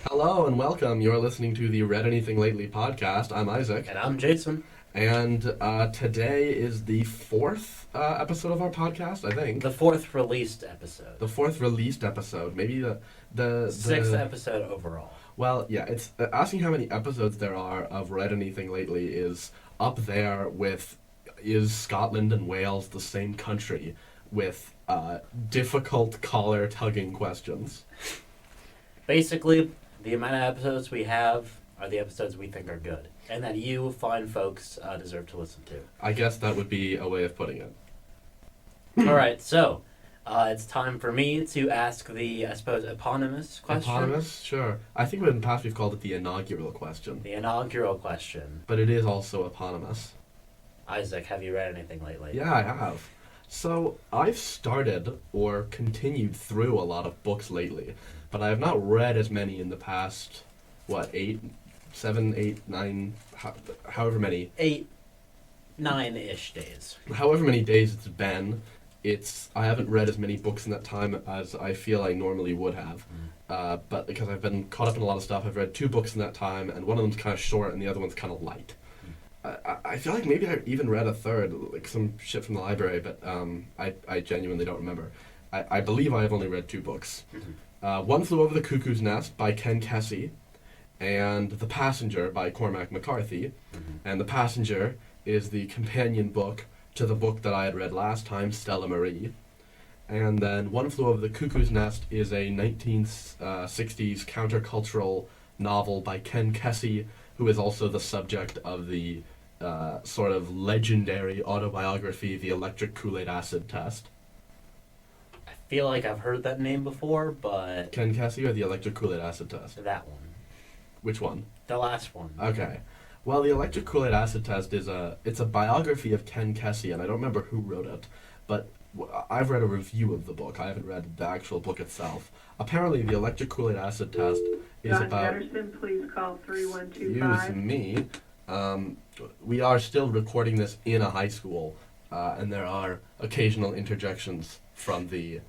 Hello and welcome. You're listening to the Read Anything Lately podcast. I'm Isaac. And I'm Jason. And today is the fourth episode of our podcast, I think. The fourth released episode. The fourth released episode. Maybe the Sixth episode overall. Well, yeah, it's asking how many episodes there are of Read Anything Lately is up there with is Scotland and Wales the same country with difficult collar-tugging questions. Basically, the amount of episodes we have are the episodes we think are good, and that you fine folks deserve to listen to. I guess that would be a way of putting it. Alright, so it's time for me to ask the, I suppose, eponymous question. Eponymous? Sure. I think in the past we've called it the inaugural question. The inaugural question. But it is also eponymous. Isaac, have you read anything lately? Yeah, I have. So, I've started or continued through a lot of books lately, but I have not read as many in the past, 7, 8, 9, however many. 8, 9-ish days. However many days it's been, I haven't read as many books in that time as I feel I normally would have. But because I've been caught up in a lot of stuff, I've read 2 books in that time, and one of them's kind of short and the other one's kind of light. I feel like maybe I even read a third, like some shit from the library, but I genuinely don't remember. I believe I have only read 2 books. One Flew Over the Cuckoo's Nest by Ken Kesey, and The Passenger by Cormac McCarthy. And The Passenger is the companion book to the book that I had read last time, Stella Marie. And then One Flew Over the Cuckoo's Nest is a 1960s countercultural novel by Ken Kesey, who is also the subject of the sort of legendary autobiography, The Electric Koolaid Acid Test. I feel like I've heard that name before, but... Ken Kesey or The Electric Koolaid Acid Test? That one. Which one? The last one. Okay. Well, The Electric Koolaid Acid Test is it's a biography of Ken Kesey, and I don't remember who wrote it, but I've read a review of the book. I haven't read the actual book itself. Apparently, The Electric Koolaid Acid Test is John about... Patterson, please call 3125. Use me. We are still recording this in a high school, and there are occasional interjections from the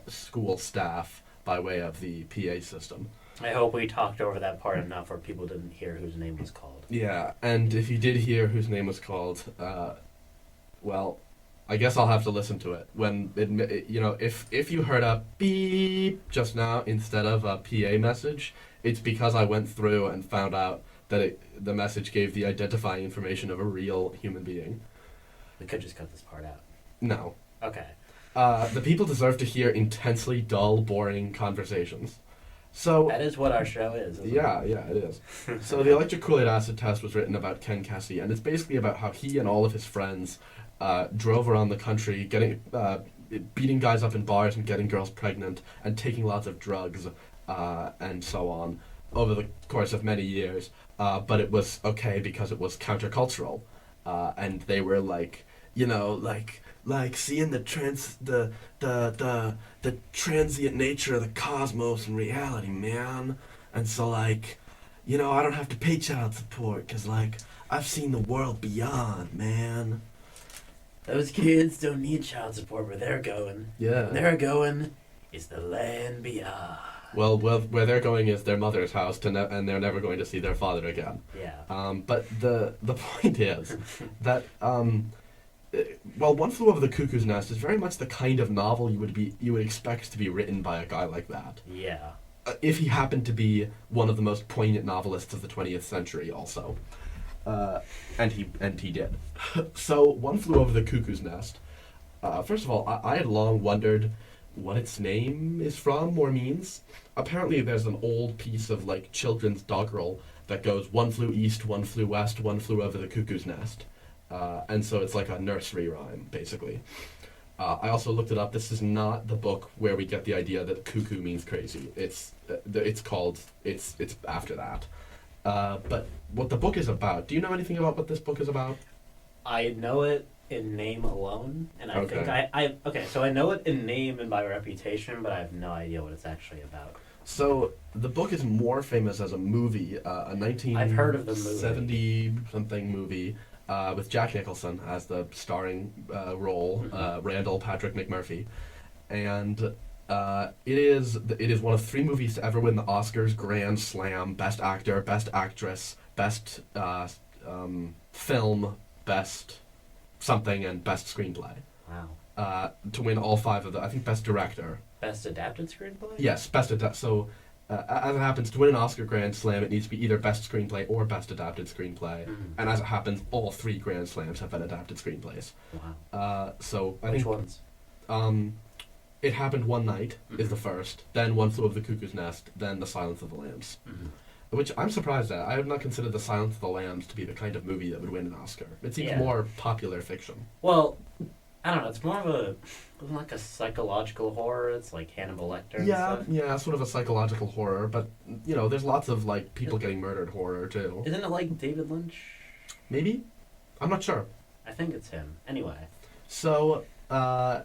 school staff by way of the PA system. I hope we talked over that part enough where people didn't hear whose name was called. Yeah, and if you did hear whose name was called, well, I guess I'll have to listen to it. When if you heard a beep just now instead of a PA message, it's because I went through and found out that the message gave the identifying information of a real human being. We could just cut this part out. No. Okay. The people deserve to hear intensely dull, boring conversations. So That is what our show is, isn't yeah, it is. So the Electric Koolaid Acid Test was written about Ken Kesey, and it's basically about how he and all of his friends drove around the country, beating guys up in bars and getting girls pregnant, and taking lots of drugs, and so on, over the course of many years. But it was okay because it was countercultural, and they were like seeing the transient nature of the cosmos and reality, man. And so I don't have to pay child support because I've seen the world beyond, man. Those kids don't need child support where they're going. Yeah. Where they're going is the land beyond. Well, where they're going is their mother's house, and they're never going to see their father again. Yeah. But the point is that One Flew Over the Cuckoo's Nest is very much the kind of novel you would expect to be written by a guy like that. Yeah. If he happened to be one of the most poignant novelists of the 20th century, also, and he did. So One Flew Over the Cuckoo's Nest. First of all, I had long wondered what its name is from or means. Apparently, there's an old piece of children's doggerel that goes "One flew east, one flew west, one flew over the cuckoo's nest," and so it's like a nursery rhyme, basically. I also looked it up. This is not the book where we get the idea that cuckoo means crazy. It's after that. But what the book is about? Do you know anything about what this book is about? I know it in name alone, and I think so I know it in name and by reputation, but I have no idea what it's actually about. So the book is more famous as a movie, a 1970-something movie with Jack Nicholson as the starring role, Randall Patrick McMurphy. And It is one of 3 movies to ever win the Oscars Grand Slam: Best Actor, Best Actress, Best Film, Best something, and Best Screenplay. Wow. To win all 5 of the, I think, Best Director. Best adapted screenplay? Yes, Best Adapted. So, as it happens, to win an Oscar Grand Slam, it needs to be either Best Screenplay or Best Adapted Screenplay. And as it happens, all 3 Grand Slams have been adapted screenplays. Wow. So I Which think ones? It Happened One Night is the first, then One Flew Over the Cuckoo's Nest, then The Silence of the Lambs. Which I'm surprised at. I would not consider The Silence of the Lambs to be the kind of movie that would win an Oscar. It seems more popular fiction. Well, I don't know. It's more of like a psychological horror. It's like Hannibal Lecter. Yeah, sort of a psychological horror. But there's lots of like people getting murdered horror too. Isn't it like David Lynch? Maybe, I'm not sure. I think it's him. Anyway. So, One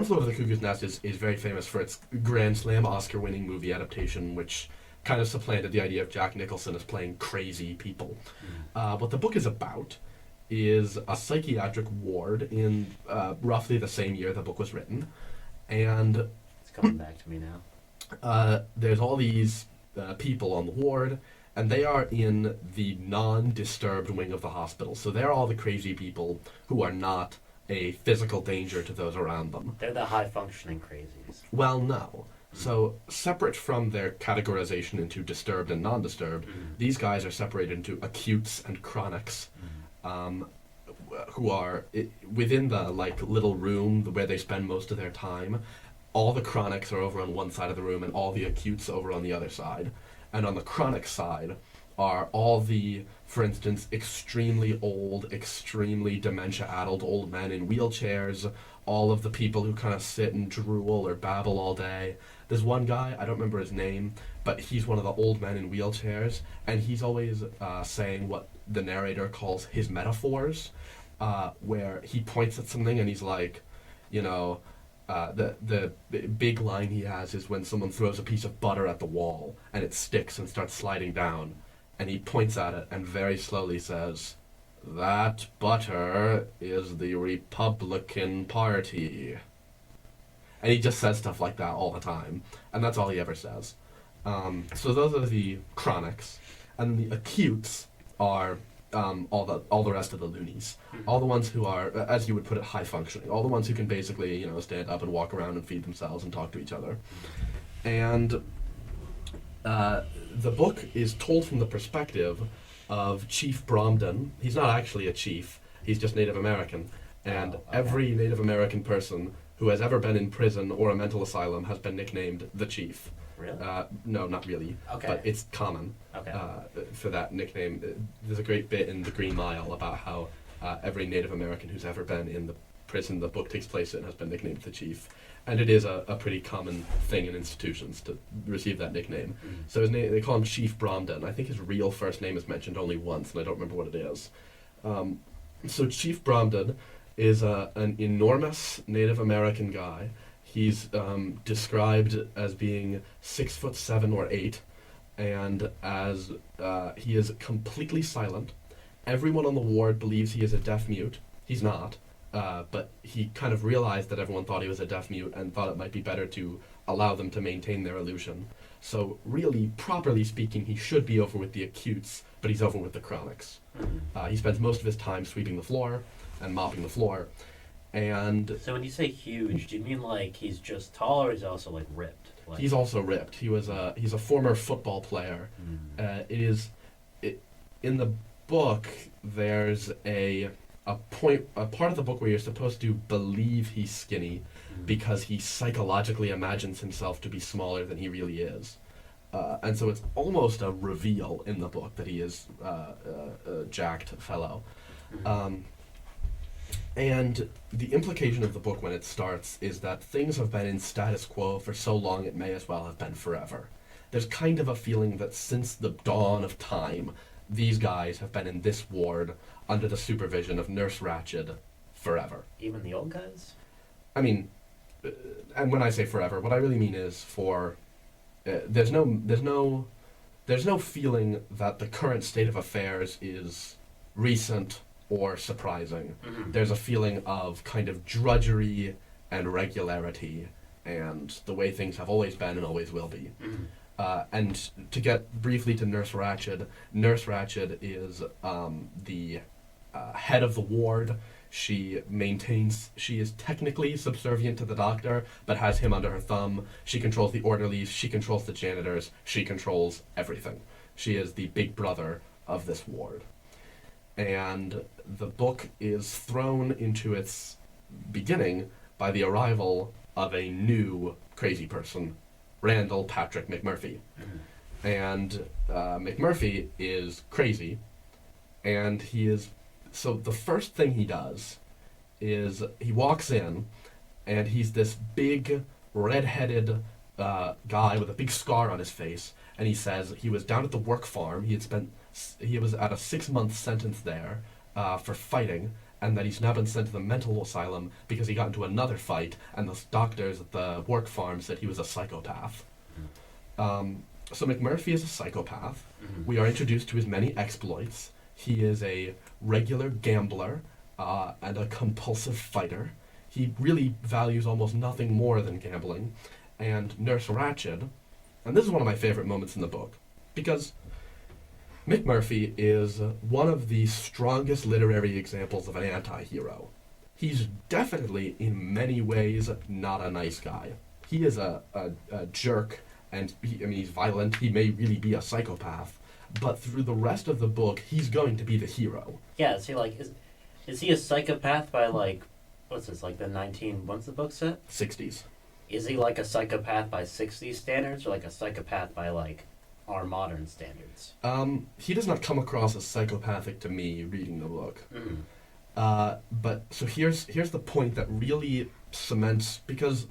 Flew Over the Cuckoo's Nest is very famous for its Grand Slam Oscar-winning movie adaptation, which kind of supplanted the idea of Jack Nicholson as playing crazy people. What the book is about is a psychiatric ward in roughly the same year the book was written, and It's coming back to me now. there's all these people on the ward, and they are in the non-disturbed wing of the hospital. So they're all the crazy people who are not a physical danger to those around them. They're the high-functioning crazies. Well, no. So, separate from their categorization into disturbed and non-disturbed, these guys are separated into acutes and chronics, who are within the little room where they spend most of their time. All the chronics are over on one side of the room, and all the acutes over on the other side. And on the chronic side are all the, for instance, extremely old, extremely dementia-addled old men in wheelchairs, all of the people who kind of sit and drool or babble all day. There's one guy, I don't remember his name, but he's one of the old men in wheelchairs, and he's always saying what the narrator calls his metaphors, where he points at something and he's like, the big line he has is when someone throws a piece of butter at the wall and it sticks and starts sliding down, and he points at it and very slowly says, "That butter is the Republican Party." And he just says stuff like that all the time, and that's all he ever says. So those are the chronics, and the acutes are all the rest of the loonies, all the ones who are, as you would put it, high functioning, all the ones who can basically stand up and walk around and feed themselves and talk to each other. And the book is told from the perspective of Chief Bromden. He's not actually a chief; he's just Native American, and every Native American person who has ever been in prison or a mental asylum has been nicknamed the Chief. Really? No, not really. Okay. But it's common for that nickname. There's a great bit in The Green Mile about how every Native American who's ever been in the prison the book takes place in has been nicknamed the Chief. And it is a pretty common thing in institutions to receive that nickname. So his name, they call him Chief Bromden. I think his real first name is mentioned only once, and I don't remember what it is. So Chief Bromden is an enormous Native American guy. He's described as being 6'7" or 8", and as he is completely silent. Everyone on the ward believes he is a deaf mute. He's not, but he kind of realized that everyone thought he was a deaf mute and thought it might be better to allow them to maintain their illusion. So really, properly speaking, he should be over with the acutes, but he's over with the chronics. He spends most of his time sweeping the floor and mopping the floor. And so when you say huge, do you mean like he's just tall, or he's also like ripped? He's also ripped. He's a former football player. In the book, there's a part of the book where you're supposed to believe he's skinny because he psychologically imagines himself to be smaller than he really is. And so it's almost a reveal in the book that he is a jacked fellow. And the implication of the book when it starts is that things have been in status quo for so long it may as well have been forever. There's kind of a feeling that since the dawn of time, these guys have been in this ward under the supervision of Nurse Ratched forever. Even the old guys? I mean, and when I say forever, what I really mean is for there's no feeling that the current state of affairs is recent or surprising. There's a feeling of kind of drudgery and regularity and the way things have always been and always will be. Mhm. And to get briefly to Nurse Ratched is the head of the ward. She is technically subservient to the doctor, but has him under her thumb. She controls the orderlies, she controls the janitors, she controls everything. She is the big brother of this ward. And the book is thrown into its beginning by the arrival of a new crazy person, Randall Patrick McMurphy. Mhm. And McMurphy is crazy, and so the first thing he does is he walks in, and he's this big, red-headed guy with a big scar on his face, and he says he was down at the work farm. He was at a 6-month sentence there for fighting, and that he's now been sent to the mental asylum because he got into another fight, and the doctors at the work farm said he was a psychopath. So McMurphy is a psychopath. Mhm. We are introduced to his many exploits. He is a regular gambler and a compulsive fighter. He really values almost nothing more than gambling. And Nurse Ratched, and this is one of my favorite moments in the book, because McMurphy is one of the strongest literary examples of an anti-hero. He's definitely, in many ways, not a nice guy. He is a jerk, and he's violent. He may really be a psychopath, but through the rest of the book, he's going to be the hero. Yeah, is he like is he a psychopath by like what's this, like the 19 what's the book set? 60s. Is he like a psychopath by 60s standards or like a psychopath by like our modern standards? He does not come across as psychopathic to me reading the book. Mm. But so here's the point that really cements, because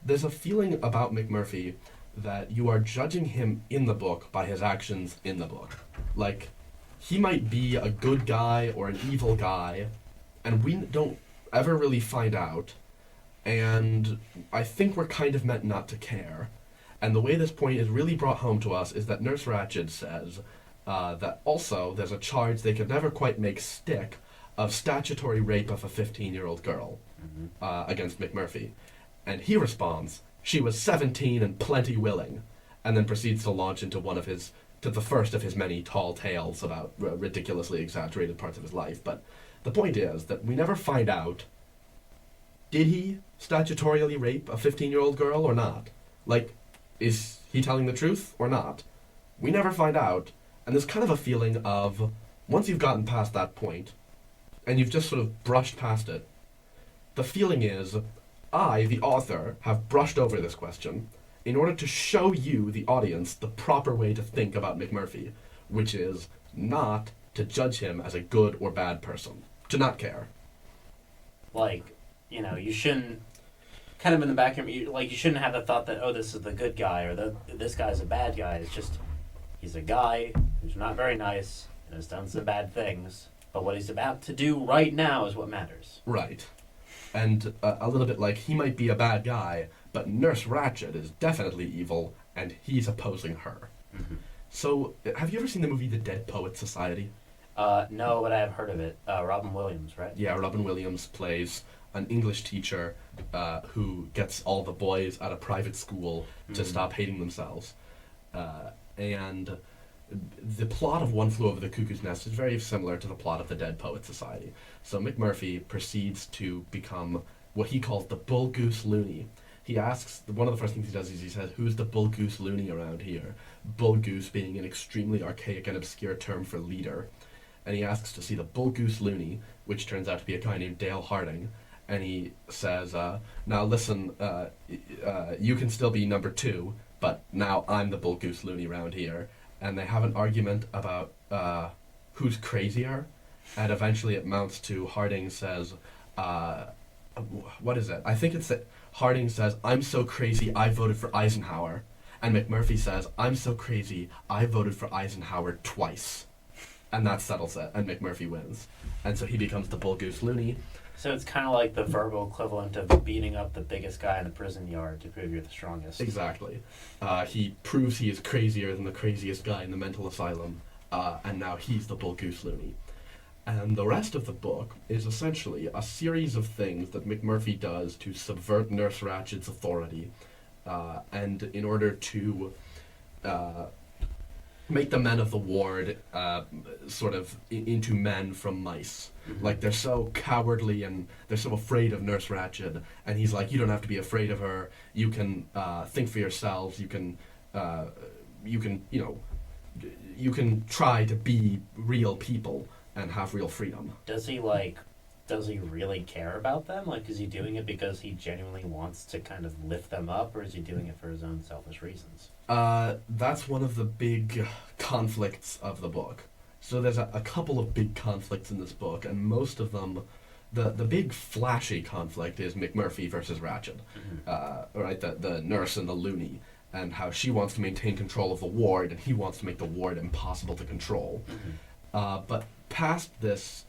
there's a feeling about McMurphy that you are judging him in the book by his actions in the book. Like, he might be a good guy or an evil guy, and we don't ever really find out, and I think we're kind of meant not to care. And the way this point is really brought home to us is that Nurse Ratched says that also there's a charge they could never quite make stick of statutory rape of a 15-year-old girl against McMurphy. And he responds, "She was 17 and plenty willing," and then proceeds to launch into the first of his many tall tales about ridiculously exaggerated parts of his life. But the point is that we never find out, did he statutorily rape a 15-year-old girl or not? Like, is he telling the truth or not? We never find out, and there's kind of a feeling of, once you've gotten past that point, and you've just sort of brushed past it, the feeling is, I, the author, have brushed over this question in order to show you, the audience, the proper way to think about McMurphy, which is not to judge him as a good or bad person. To not care. Like, you shouldn't, kind of in the back of you, like, you shouldn't have the thought that, oh, this is the good guy, or this guy's a bad guy. It's just, he's a guy who's not very nice, and has done some bad things, but what he's about to do right now is what matters. Right. And a little bit like, he might be a bad guy, but Nurse Ratched is definitely evil, and he's opposing her. Mm-hmm. So, have you ever seen the movie The Dead Poets Society? No, but I have heard of it. Robin Williams, right? Yeah, Robin Williams plays an English teacher who gets all the boys at a private school to stop hating themselves. And the plot of One Flew Over the Cuckoo's Nest is very similar to the plot of The Dead Poets Society. So McMurphy proceeds to become what he calls the Bull Goose Loony. He asks, one of the first things he does is he says, "Who's the Bull Goose Loony around here?" Bull Goose being an extremely archaic and obscure term for leader. And he asks to see the Bull Goose Loony, which turns out to be a guy named Dale Harding. And he says, "Now listen, you can still be number 2, but now I'm the Bull Goose Loony around here." And they have an argument about who's crazier, and eventually it mounts to Harding says, what is it? I think it's that Harding says, "I'm so crazy I voted for Eisenhower," and McMurphy says, "I'm so crazy I voted for Eisenhower twice." And that settles it, and McMurphy wins. And so he becomes the Bull Goose Loony. So it's kind of like the verbal equivalent of beating up the biggest guy in the prison yard to prove you're the strongest. Exactly. He proves he is crazier than the craziest guy in the mental asylum, and now he's the Bull Goose Loony. And the rest of the book is essentially a series of things that McMurphy does to subvert Nurse Ratched's authority, and in order to make the men of the ward sort of into men from mice. Mhm. Like, they're so cowardly and they're so afraid of Nurse Ratched, and he's like, you don't have to be afraid of her. You can think for yourselves. You can, you can try to be real people and have real freedom. Does he really care about them? Like, is he doing it because he genuinely wants to kind of lift them up, or is he doing it for his own selfish reasons? That's one of the big conflicts of the book. So there's a couple of big conflicts in this book, and most of them, the big flashy conflict is McMurphy versus Ratched, right? The nurse and the loony, and how she wants to maintain control of the ward, and he wants to make the ward impossible to control. But past this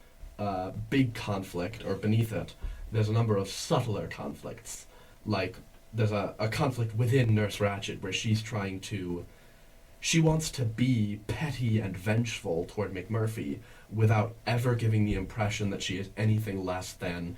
big conflict, or beneath it, there's a number of subtler conflicts. Like, there's a conflict within Nurse Ratched where she wants to be petty and vengeful toward McMurphy without ever giving the impression that she is anything less than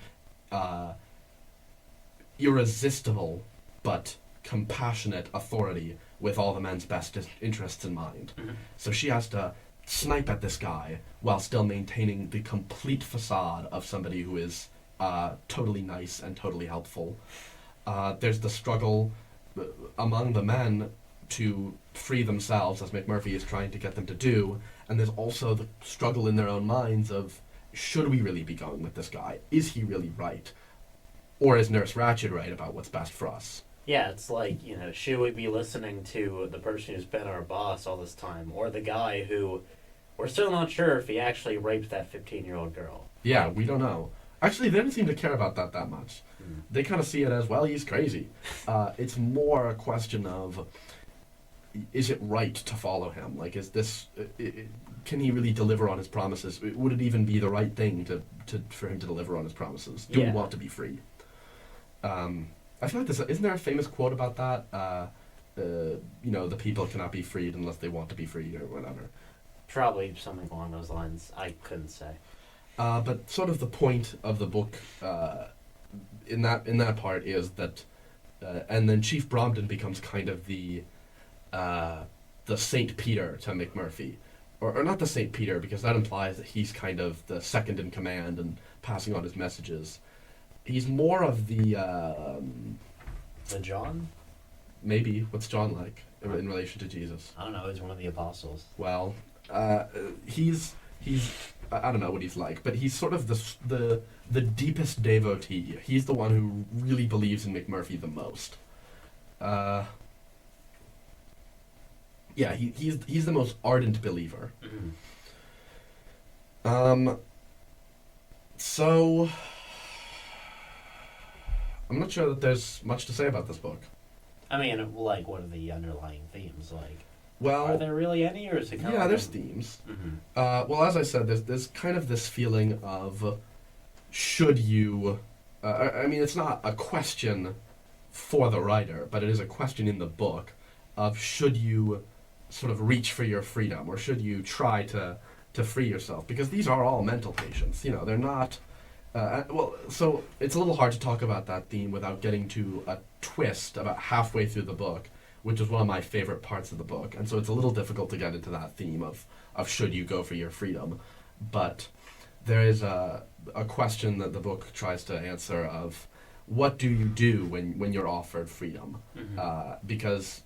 irresistible but compassionate authority with all the men's best interests in mind. So she has to snipe at this guy while still maintaining the complete facade of somebody who is totally nice and totally helpful. There's the struggle among the men to free themselves, as McMurphy is trying to get them to do, and there's also the struggle in their own minds of, should we really be going with this guy? Is he really right? Or is Nurse Ratched right about what's best for us? Yeah, it's like, should we be listening to the person who's been our boss all this time, or the guy who we're still not sure if he actually raped that 15-year-old girl? Yeah, we don't know. Actually, they don't seem to care about that much. They kind of see it as, well, he's crazy. It's more a question of, is it right to follow him? Like, is this, can he really deliver on his promises? Would it even be the right thing for him to deliver on his promises? Do we want to be free? I feel like isn't there a famous quote about that? The people cannot be freed unless they want to be freed, or whatever. Probably something along those lines. I couldn't say. But sort of the point of the book in that part is that, and then Chief Bromden becomes kind of the Saint Peter to McMurphy, or not the Saint Peter, because that implies that he's kind of the second in command and passing on his messages. He's more of the John? Maybe. What's John like in relation to Jesus? I don't know. He's one of the apostles. Well, he's I don't know what he's like, but he's sort of the deepest devotee. He's the one who really believes in McMurphy the most. He's the most ardent believer. So I'm not sure that there's much to say about this book. I mean, like, what are the underlying themes? Like, well, are there really any, or is it kind of there's themes. Mm-hmm. Well, as I said, there's kind of this feeling of, should you? I mean, it's not a question for the writer, but it is a question in the book of, should you sort of reach for your freedom, or should you try to free yourself? Because these are all mental patients. They're not. So it's a little hard to talk about that theme without getting to a twist about halfway through the book, which is one of my favorite parts of the book. And so it's a little difficult to get into that theme of should you go for your freedom. But there is a question that the book tries to answer of, what do you do when you're offered freedom? Because,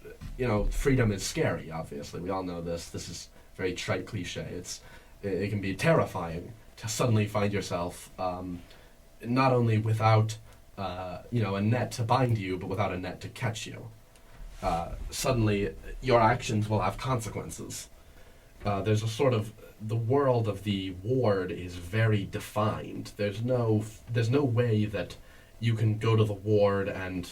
freedom is scary, obviously. We all know this. This is very trite cliche. It can be terrifying to suddenly find yourself not only without a net to bind you, but without a net to catch you. Suddenly, your actions will have consequences. There's a sort of, the world of the ward is very defined. There's no way that you can go to the ward and,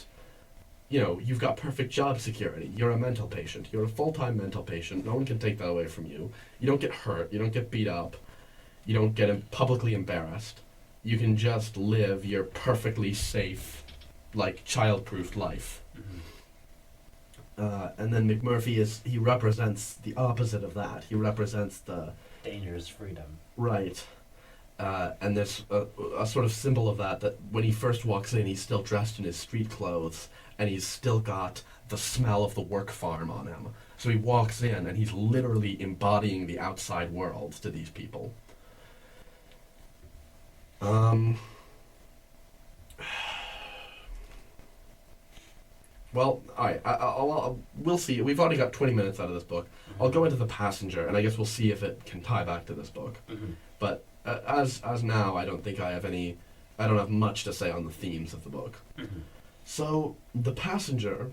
you've got perfect job security. You're a mental patient. You're a full-time mental patient. No one can take that away from you. You don't get hurt. You don't get beat up. You don't get publicly embarrassed. You can just live your perfectly safe, like, child-proofed life. And then McMurphy he represents the opposite of that. He represents the dangerous freedom. Right. And there's a sort of symbol of that when he first walks in, he's still dressed in his street clothes, and he's still got the smell of the work farm on him. So he walks in, and he's literally embodying the outside world to these people. Well, all right. We'll see. We've already got 20 minutes out of this book. Mm-hmm. I'll go into The Passenger, and I guess we'll see if it can tie back to this book. Mm-hmm. But as now, I don't think I don't have much to say on the themes of the book. Mm-hmm. So, The Passenger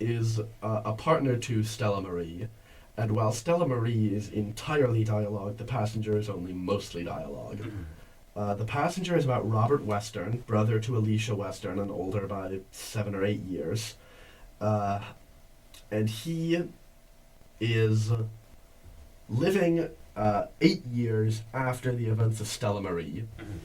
is a partner to Stella Marie, and while Stella Marie is entirely dialogue, The Passenger is only mostly dialogue. Mm-hmm. The Passenger is about Robert Western, brother to Alicia Western, and older by 7 or 8 years. And he is living 8 years after the events of Stella Marie. Mm-hmm.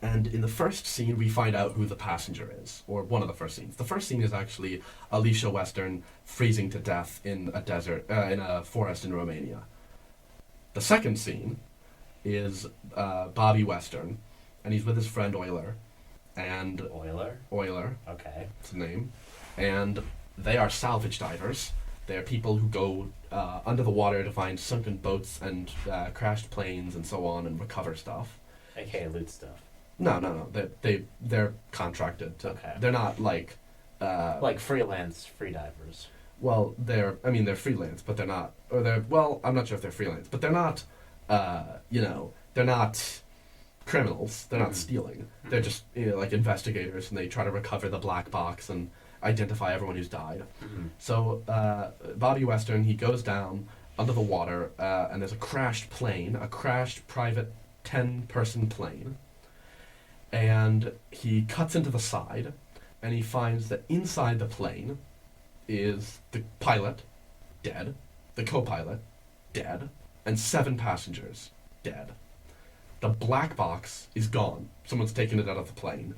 And in the first scene, we find out who the passenger is, or one of the first scenes. The first scene is actually Alicia Western freezing to death in a desert, in a forest in Romania. The second scene is Bobby Western, and he's with his friend Euler, and Euler, Okay. that's the name, and they are salvage divers. They are people who go under the water to find sunken boats and crashed planes and so on and recover stuff. AKA loot stuff. No. They're contracted to. Okay. They're not like. Like freelance freedivers. Well, they're freelance, but they're not. Or they're well, I'm not sure if they're freelance, but they're not. They're not criminals. They're not stealing. They're just like investigators, and they try to recover the black box and identify everyone who's died. Mm-hmm. So Bobby Western, he goes down under the water, and there's a crashed plane, a crashed private 10-person plane. And he cuts into the side, and he finds that inside the plane is the pilot, dead, the co-pilot, dead, and 7 passengers, dead. The black box is gone. Someone's taken it out of the plane.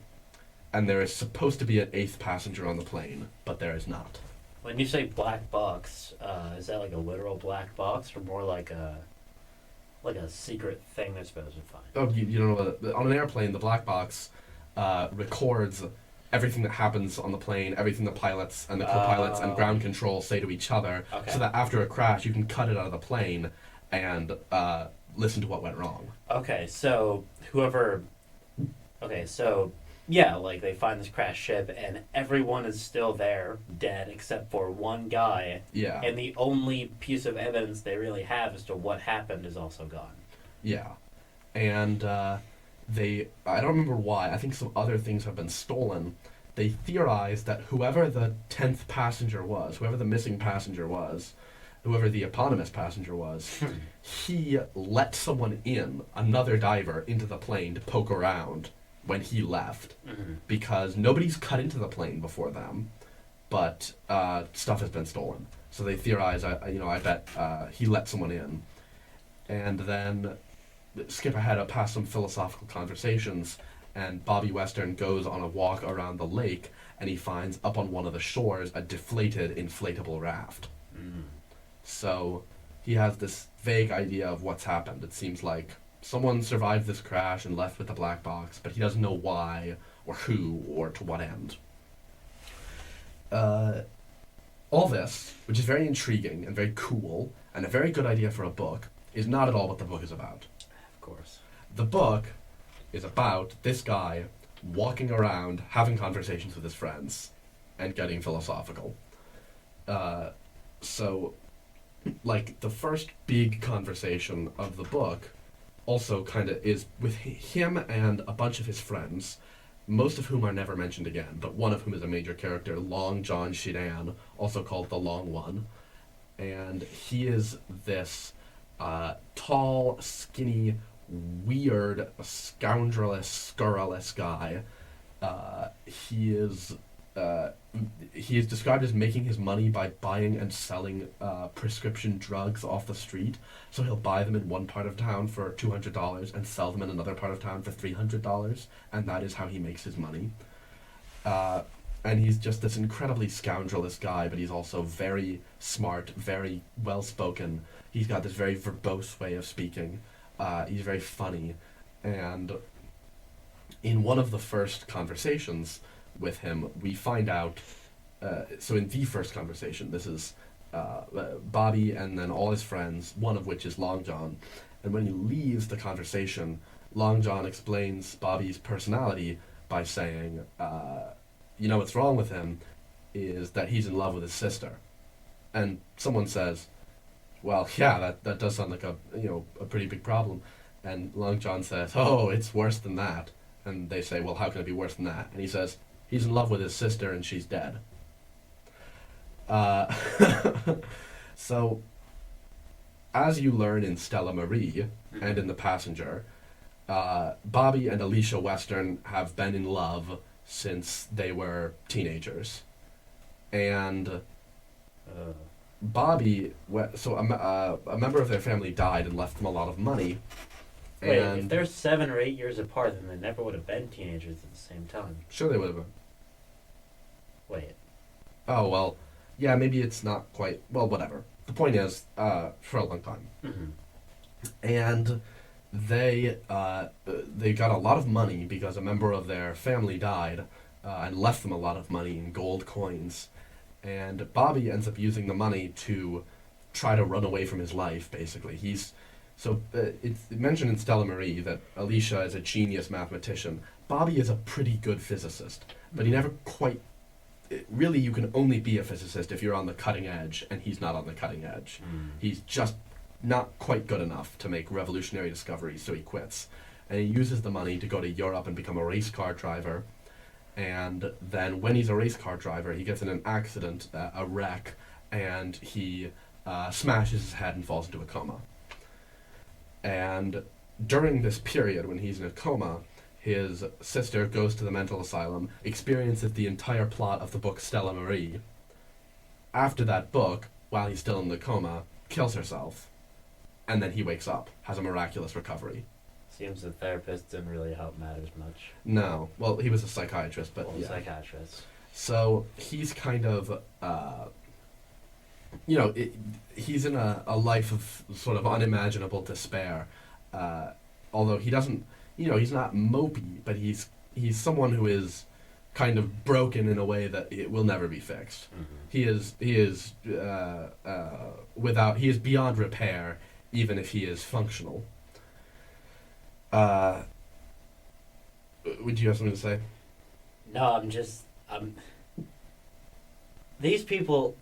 And there is supposed to be an 8th passenger on the plane, but there is not. When you say black box, is that like a literal black box, or more like a secret thing they're supposed to find? Oh, you don't know. On an airplane, the black box records everything that happens on the plane, everything the pilots and the co-pilots and ground control say to each other, Okay. so that after a crash, you can cut it out of the plane and listen to what went wrong. Okay, so yeah, like they find this crashed ship and everyone is still there, dead, except for one guy. Yeah. And the only piece of evidence they really have as to what happened is also gone. Yeah. And I don't remember why, I think some other things have been stolen. They theorized that whoever the 10th passenger was, whoever the missing passenger was, whoever the eponymous passenger was, he let someone in, another diver, into the plane to poke around when he left, because nobody's cut into the plane before them, but stuff has been stolen. So they theorize, I bet he let someone in. And then skip ahead past some philosophical conversations, and Bobby Western goes on a walk around the lake, and he finds up on one of the shores a deflated inflatable raft. So he has this vague idea of what's happened. It seems like someone survived this crash and left with the black box, but he doesn't know why, or who, or to what end. All this, which is very intriguing and very cool, and a very good idea for a book, is not at all what the book is about. Of course. The book is about this guy walking around, having conversations with his friends, and getting philosophical. So, like, the first big conversation of the book also kind of is with him and a bunch of his friends, most of whom are never mentioned again, but one of whom is a major character, Long John Shidan, also called the Long One. And he is this tall, skinny, weird, scoundrelous, scurrilous guy. He is described as making his money by buying and selling prescription drugs off the street. So he'll buy them in one part of town for $200 and sell them in another part of town for $300, and that is how he makes his money. And he's just this incredibly scoundrelous guy, but he's also very smart, very well-spoken. He's got this very verbose way of speaking. He's very funny, and in one of the first conversations with him, we find out. So in the first conversation, this is Bobby and then all his friends, one of which is Long John. And when he leaves the conversation, Long John explains Bobby's personality by saying, what's wrong with him is that he's in love with his sister. And someone says, well, yeah, that does sound like a pretty big problem. And Long John says, oh, it's worse than that. And they say, well, how can it be worse than that? And he says, he's in love with his sister and she's dead. So, as you learn in Stella Marie and in The Passenger, Bobby and Alicia Western have been in love since they were teenagers. And Bobby, a member of their family died and left them a lot of money. Wait, And if they're 7 or 8 years apart, then they never would have been teenagers at the same time. sure they would have been. Wait. Oh, well, yeah, maybe it's not quite, well, whatever. The point is, for a long time. Mm-hmm. And they got a lot of money because a member of their family died and left them a lot of money in gold coins. And Bobby ends up using the money to try to run away from his life, basically. It's mentioned in Stella Marie that Alicia is a genius mathematician. Bobby is a pretty good physicist, but he never quite... Really, you can only be a physicist if you're on the cutting edge, and he's not on the cutting edge. He's just not quite good enough to make revolutionary discoveries, so he quits. And he uses the money to go to Europe and become a race car driver. And then when he's a race car driver, he gets in an accident, a wreck, and he smashes his head and falls into a coma. And during this period, when he's in a coma, his sister goes to the mental asylum, experiences the entire plot of the book Stella Marie. After that book, while he's still in the coma, kills herself. And then he wakes up, has a miraculous recovery. Seems the therapist didn't really help matters much. No. Well, he was a psychiatrist, but yeah. Psychiatrist. So he's kind of, he's in a life of sort of unimaginable despair. Although he doesn't, he's not mopey, but he's someone who is kind of broken in a way that it will never be fixed. Mm-hmm. He is beyond repair, even if he is functional. Would you have something to say? No, these people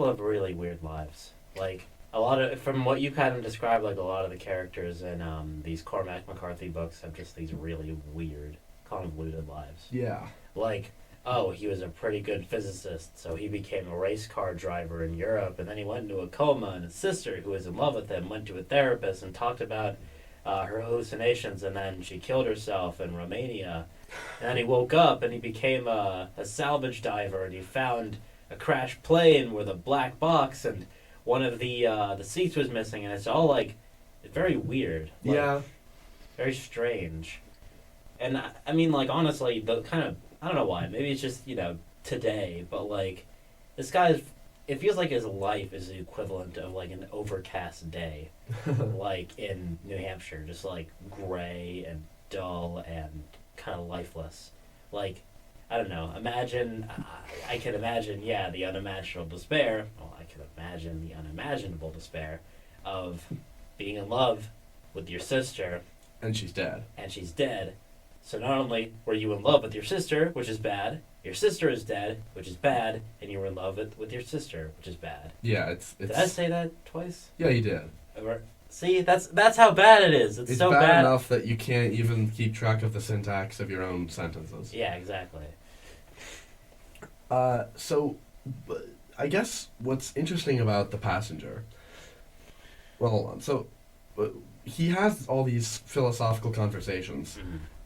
have really weird lives. Like, a lot of, from what you kind of described, like a lot of the characters in these Cormac McCarthy books have just these really weird, convoluted lives. Yeah. Like, oh, he was a pretty good physicist, so he became a race car driver in Europe, and then he went into a coma, and his sister, who was in love with him, went to a therapist and talked about her hallucinations, and then she killed herself in Romania. And then he woke up, and he became a salvage diver, and he found a crashed plane with a black box, and one of the seats was missing, and it's all, like, very weird. Like, Yeah. very strange. And, I mean, like, honestly, the kind of, I don't know why, maybe it's just, today, but, like, this guy's, it feels like his life is the equivalent of, like, an overcast day, like, in New Hampshire, just, like, gray and dull and kind of lifeless. Like, I don't know, I can imagine, the unimaginable despair, I can imagine the unimaginable despair of being in love with your sister. And she's dead. So not only were you in love with your sister, which is bad, your sister is dead, which is bad, and you were in love with your sister, which is bad. Yeah, it's... Did I say that twice? Yeah, you did. See, that's how bad it is. It's so bad enough that you can't even keep track of the syntax of your own sentences. Yeah, exactly. So, I guess what's interesting about The Passenger... Well, hold on. So, he has all these philosophical conversations,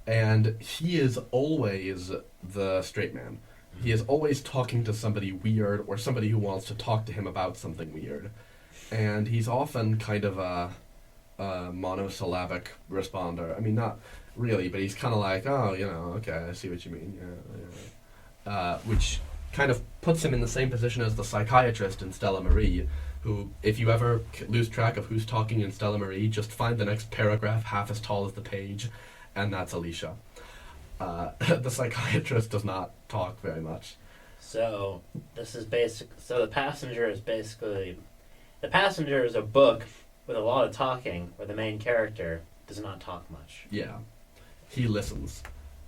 and he is always the straight man. He is always talking to somebody weird, or somebody who wants to talk to him about something weird. And he's often kind of a monosyllabic responder. I mean, not really, but he's kind of like, oh, okay, I see what you mean. Yeah. Which kind of puts him in the same position as the psychiatrist in Stella Marie, who, if you ever lose track of who's talking in Stella Marie, just find the next paragraph half as tall as the page, and that's Alicia. The psychiatrist does not talk very much. So this is basic. So The Passenger is basically, The Passenger is a book with a lot of talking, where the main character does not talk much. Yeah, he listens,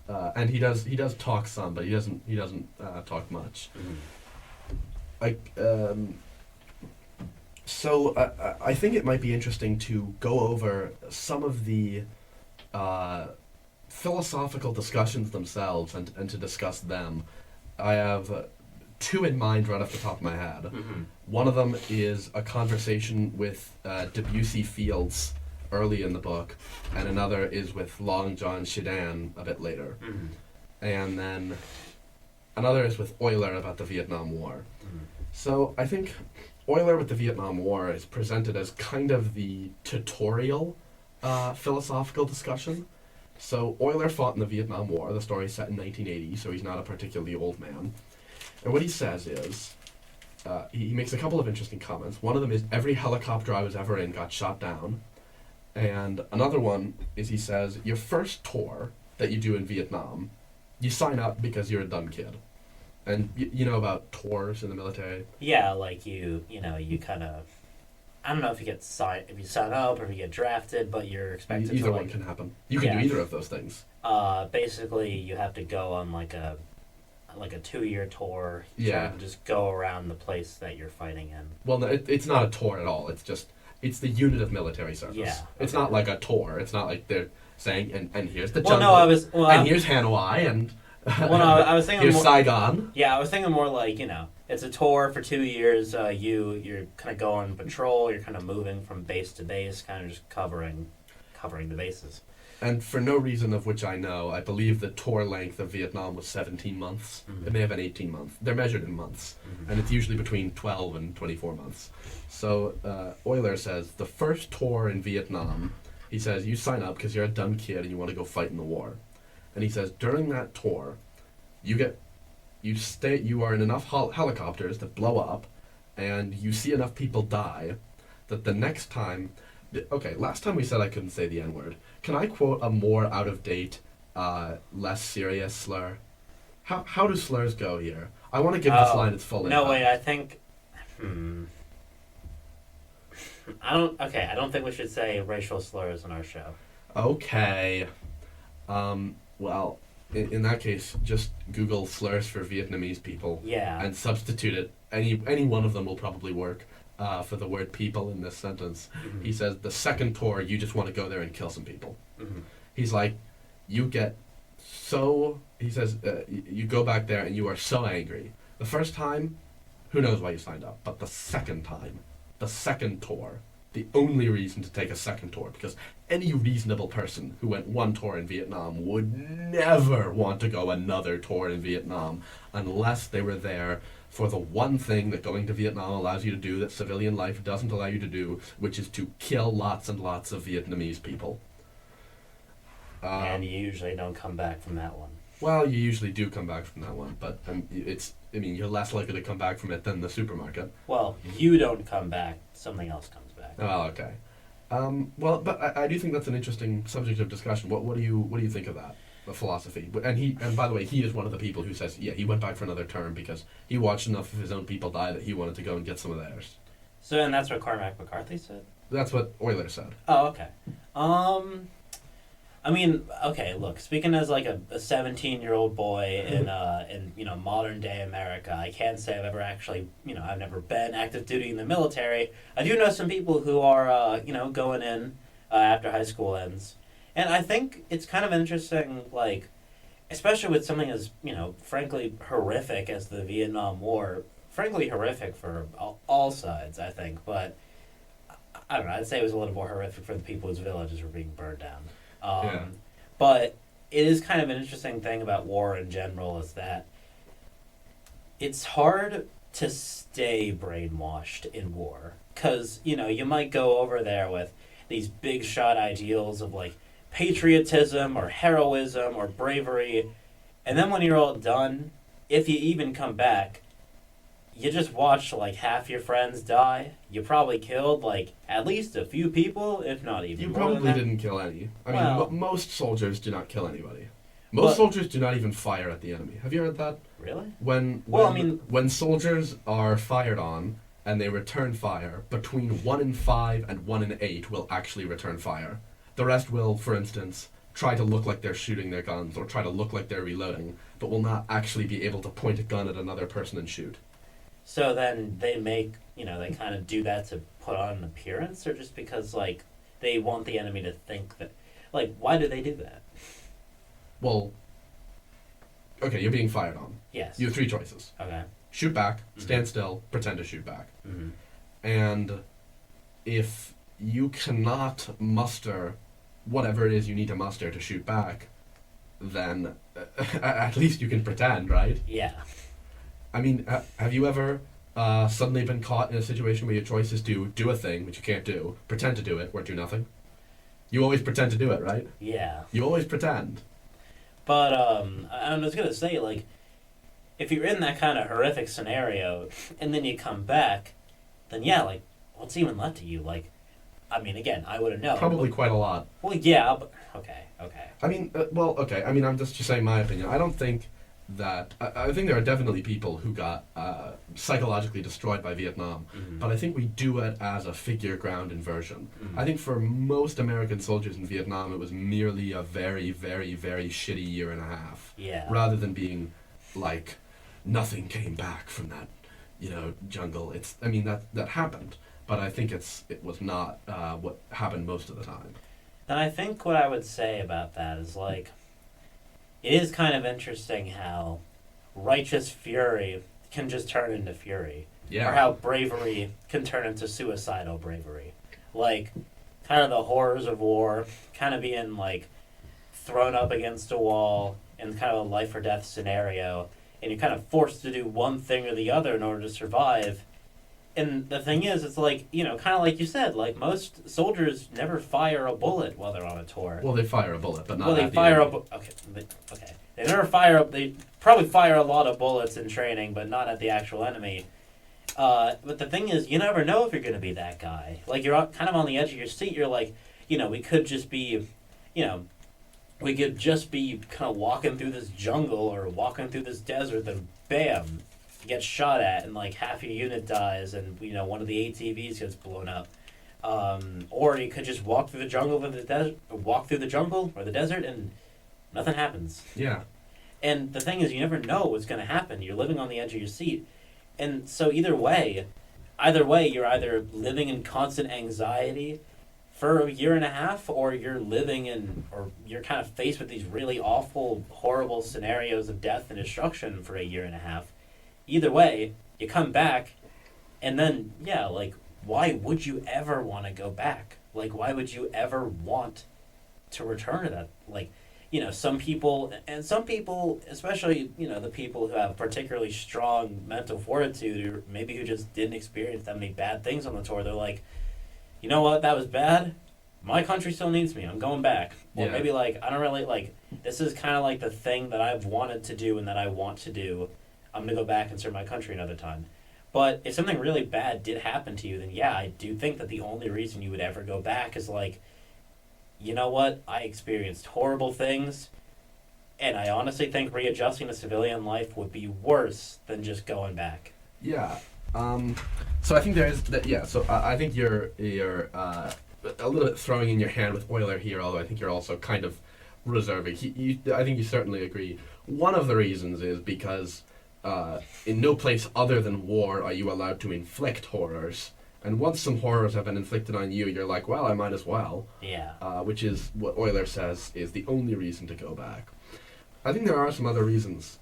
and he does talk some, but he doesn't talk much. So I think it might be interesting to go over some of the philosophical discussions themselves and to discuss them. I have two in mind right off the top of my head. Mm-hmm. One of them is a conversation with Debussy Fields early in the book, and another is with Long John Sheridan a bit later. Mm-hmm. And then another is with Euler about the Vietnam War. Mm-hmm. So I think Euler with the Vietnam War is presented as kind of the tutorial philosophical discussion. So Euler fought in the Vietnam War. The story is set in 1980, so he's not a particularly old man. And what he says is, he makes a couple of interesting comments. One of them is, every helicopter I was ever in got shot down. And another one is, he says, your first tour that you do in Vietnam, you sign up because you're a dumb kid. And you know about tours in the military? Yeah, like you kind of, I don't know if you sign up or if you get drafted, but you're expected Either to one can happen. You can do either of those things. Basically, you have to go on like a 2-year tour. Yeah. And just go around the place that you're fighting in. Well, no, it's not a tour at all. It's the unit of military service. Yeah. It's not like a tour. It's not like they're saying, and here's the Well, jungle. no, and here's Hanoi, and well, no, I was thinking here's more, Saigon. Yeah, I was thinking more like, it's a tour for 2 years. You're kind of going patrol. You're kind of moving from base to base, kind of just covering the bases. And for no reason of which I know, I believe the tour length of Vietnam was 17 months. Mm-hmm. It may have been 18 months. They're measured in months, and it's usually between 12 and 24 months. So Euler says, the first tour in Vietnam, he says, you sign up because you're a dumb kid and you want to go fight in the war. And he says, during that tour, you are in enough helicopters that blow up, and you see enough people die, that the next time... Okay, last time we said I couldn't say the N-word. Can I quote a more out-of-date, less serious slur? How do slurs go here? I want to give this line its full impact. No, wait, I think... I don't think we should say racial slurs on our show. Okay. Well, in that case, just Google slurs for Vietnamese people. Yeah. And substitute it. Any one of them will probably work for the word people in this sentence. Mm-hmm. He says, the second tour, you just want to go there and kill some people. Mm-hmm. He's like, you go back there and you are so angry. The first time, who knows why you signed up, but the second time, the second tour, the only reason to take a second tour, because any reasonable person who went one tour in Vietnam would never want to go another tour in Vietnam unless they were there for the one thing that going to Vietnam allows you to do that civilian life doesn't allow you to do, which is to kill lots and lots of Vietnamese people. And you usually don't come back from that one. Well, you usually do come back from that one, but you're less likely to come back from it than the supermarket. Well, you don't come back, something else comes back. Oh, okay. But I do think that's an interesting subject of discussion. What do you think of that? The philosophy. And by the way, he is one of the people who says, yeah, he went back for another term because he watched enough of his own people die that he wanted to go and get some of theirs. So, and that's what Cormac McCarthy said? That's what Euler said. Oh, okay. Okay, look, speaking as like a 17-year-old boy in modern day America, I can't say I've ever actually, I've never been active duty in the military. I do know some people who are, going in after high school ends. And I think it's kind of interesting, like, especially with something as, frankly horrific as the Vietnam War. Frankly horrific for all sides, I think. But, I don't know, I'd say it was a little more horrific for the people whose villages were being burned down. Yeah. But it is kind of an interesting thing about war in general is that it's hard to stay brainwashed in war. Because, you might go over there with these big shot ideals of, like, patriotism or heroism or bravery, and then when you're all done, if you even come back, you just watched like half your friends die. You probably killed like at least a few people, if not even You more than probably that. didn't kill any. I Well- mean, most soldiers do not kill anybody. Most But- soldiers do not even fire at the enemy. Have you heard that? Really? When I mean- when soldiers are fired on and they return fire, between 1 in 5 and 1 in 8 will actually return fire. The rest will, for instance, try to look like they're shooting their guns or try to look like they're reloading, but will not actually be able to point a gun at another person and shoot. So then they make, they kind of do that to put on an appearance, or just because, like, they want the enemy to think that, like, why do they do that? Well, okay, you're being fired on. Yes. You have 3 choices. Okay. Shoot back, stand still, pretend to shoot back. Mm-hmm. And if you cannot muster whatever it is you need to muster to shoot back, then at least you can pretend, right? Yeah. I mean, have you ever suddenly been caught in a situation where your choice is to do a thing which you can't do, pretend to do it, or do nothing? You always pretend to do it, right? Yeah. You always pretend. But I was gonna say, like, if you're in that kind of horrific scenario and then you come back, then yeah, like, what's even left of you? Like, I mean, again, I wouldn't know. Probably but- quite a lot. Well, yeah, but okay. I mean, okay. I mean, I'm just saying my opinion. I don't think that... I think there are definitely people who got psychologically destroyed by Vietnam, Mhm. but I think we do it as a figure ground inversion. Mhm. I think for most American soldiers in Vietnam, it was merely a very, very, very shitty year and a half. Yeah. Rather than being like, nothing came back from that, jungle. I mean, that happened, but I think it was not what happened most of the time. And I think what I would say about that is, like, it is kind of interesting how righteous fury can just turn into fury. Yeah. Or how bravery can turn into suicidal bravery. Like, kind of the horrors of war, kind of being, like, thrown up against a wall in kind of a life or death scenario, and you're kind of forced to do one thing or the other in order to survive. And the thing is, it's like, kind of like you said, like, most soldiers never fire a bullet while they're on a tour. Well, they fire a bullet, but not. Well, they at the fire enemy. okay. They never fire up. They probably fire a lot of bullets in training, but not at the actual enemy. But the thing is, you never know if you're going to be that guy. Like, you're kind of on the edge of your seat. You're like, we could just be, we could just be kind of walking through this jungle or walking through this desert, then bam, you get shot at, and like half your unit dies, and one of the ATVs gets blown up. Or you could just walk through the jungle or the desert, and nothing happens. Yeah. And the thing is, you never know what's going to happen. You're living on the edge of your seat. And so either way, you're either living in constant anxiety for a year and a half, or you're you're kind of faced with these really awful, horrible scenarios of death and destruction for a year and a half. Either way, you come back, and then, yeah, like, why would you ever want to go back? Like, why would you ever want to return to that? Like, some people, especially, the people who have particularly strong mental fortitude, or maybe who just didn't experience that many bad things on the tour, they're like, you know what, that was bad. My country still needs me. I'm going back. Or Yeah. maybe, like, I don't really, like, this is kind of like the thing that I've wanted to do and that I want to do. I'm going to go back and serve my country another time. But if something really bad did happen to you, then yeah, I do think that the only reason you would ever go back is like, you know what, I experienced horrible things, and I honestly think readjusting to civilian life would be worse than just going back. Yeah. So I think there is that. Yeah. So I think you're a little bit throwing in your hand with Euler here, although I think you're also kind of reserving. I think you certainly agree. One of the reasons is because in no place other than war are you allowed to inflict horrors. And once some horrors have been inflicted on you, you're like, well, I might as well. Yeah. Which is what Euler says is the only reason to go back. I think there are some other reasons.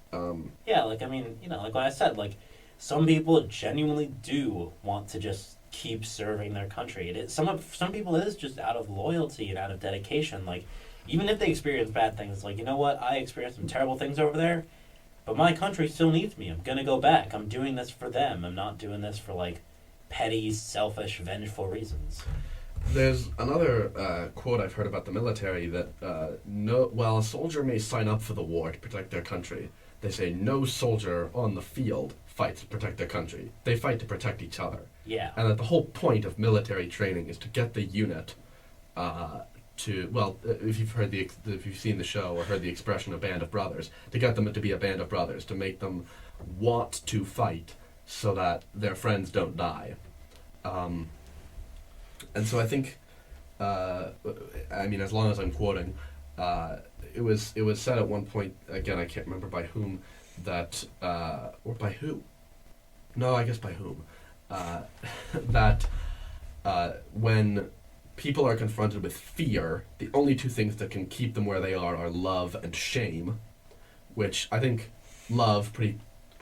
Yeah, like, I mean, like what I said, like, some people genuinely do want to just keep serving their country. Some people it is just out of loyalty and out of dedication. Like, even if they experience bad things, like, you know what, I experienced some terrible things over there, but my country still needs me. I'm gonna go back. I'm doing this for them. I'm not doing this for, like, petty, selfish, vengeful reasons. There's another quote I've heard about the military that while a soldier may sign up for the war to protect their country, they say no soldier on the field fight to protect their country. They fight to protect each other. Yeah. And that the whole point of military training is to get the unit if you've seen the show or heard the expression a band of brothers, to get them to be a band of brothers, to make them want to fight so that their friends don't die. And so I think, as long as I'm quoting, it was said at one point, again, I can't remember by whom, that, or by who? No, I guess by whom. That when people are confronted with fear, the only two things that can keep them where they are love and shame, which I think love pretty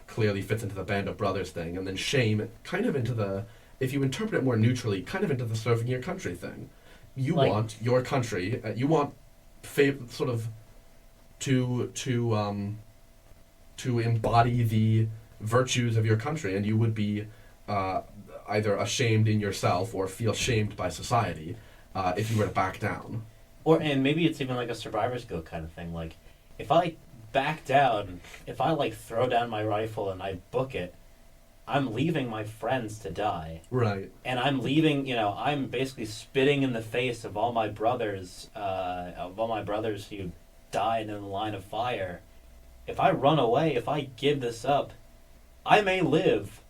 clearly fits into the band of brothers thing, and then shame kind of into the, if you interpret it more neutrally, kind of into the serving your country thing. You want your country, you want sort of to embody the virtues of your country, and you would be either ashamed in yourself or feel shamed by society if you were to back down. And maybe it's even like a survivor's guilt kind of thing. Like, if I back down, if I like throw down my rifle and I book it, I'm leaving my friends to die. Right. And I'm leaving, I'm basically spitting in the face of all my brothers, who died in the line of fire. If I run away, if I give this up, I may live,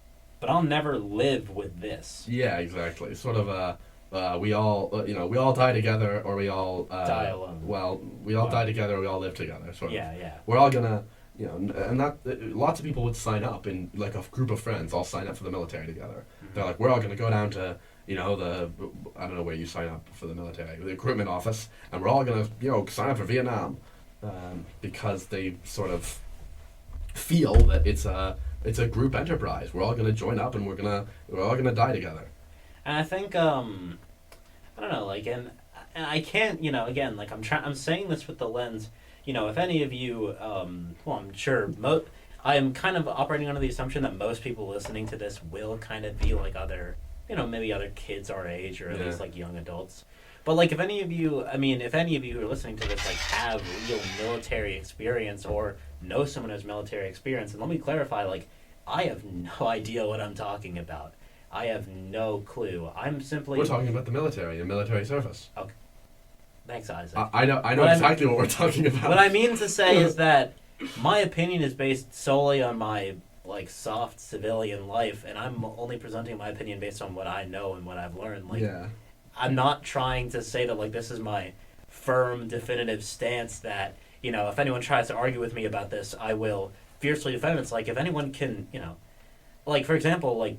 but I'll never live with this. Yeah, exactly. Sort of we all die together, or we all die alone. Well, we all die together, or we all live together. Sort of. Yeah. We're all gonna, and that lots of people would sign up in like a group of friends. All sign up for the military together. Mm-hmm. They're like, we're all gonna go down to I don't know where you sign up for the military, the recruitment office, and we're all gonna sign up for Vietnam, because they sort of feel that it's a group enterprise. We're all gonna join up, and we're all gonna die together. And I think I don't know, like, and I can't, again, like, I'm saying this with the lens, if any of you, I'm sure I am kind of operating under the assumption that most people listening to this will kind of be like other, maybe other kids our age, or at least like young adults. But like, if any of you who are listening to this like have real military experience or know someone who has military experience, and let me clarify, like, I have no idea what I'm talking about. I have no clue. I'm simply... We're talking about the military and military service. Okay. Thanks, Isaac. I know exactly what we're talking about. What I mean to say is that my opinion is based solely on my like soft civilian life, and I'm only presenting my opinion based on what I know and what I've learned. Like, yeah. I'm not trying to say that like this is my firm, definitive stance that, if anyone tries to argue with me about this, I will fiercely defend it. It's like, if anyone can, like, for example, like,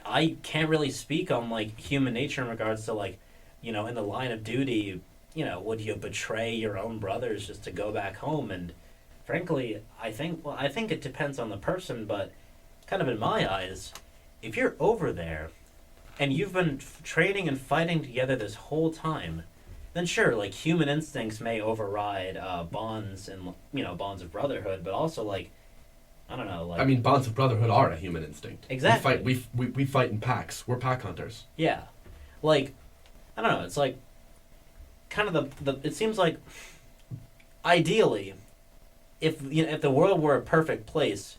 I can't really speak on like human nature in regards to like, in the line of duty, would you betray your own brothers just to go back home? And frankly, I think it depends on the person, but kind of in my eyes, if you're over there and you've been training and fighting together this whole time, then sure, like, human instincts may override bonds and bonds of brotherhood, but also like, I don't know, like... bonds of brotherhood are a human instinct. Exactly. We fight in packs. We're pack hunters. Yeah. Like, I don't know, it's like, kind of it seems like, ideally, if the world were a perfect place,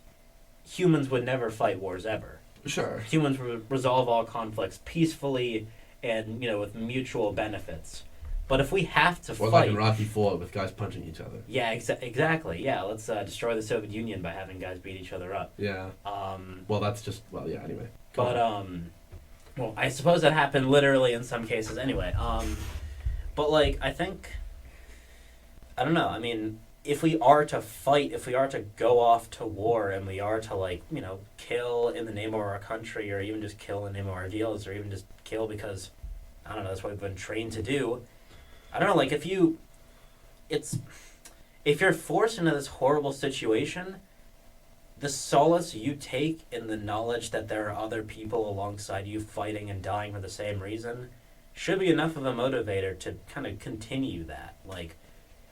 humans would never fight wars ever. Sure. Humans would resolve all conflicts peacefully and, with mutual benefits. But if we have to fight... Or like in Rocky IV with guys punching each other. Yeah, exactly. Yeah, let's destroy the Soviet Union by having guys beat each other up. Yeah. Well, that's just... Well, yeah, anyway. But, well, I suppose that happened literally in some cases anyway. But, like, I think... I don't know, if we are to fight, if we are to go off to war, and we are to, like, kill in the name of our country, or even just kill in the name of our ideals, or even just kill because, I don't know, that's what we've been trained to do... I don't know, like, if you're forced into this horrible situation, the solace you take in the knowledge that there are other people alongside you fighting and dying for the same reason should be enough of a motivator to kind of continue that. Like,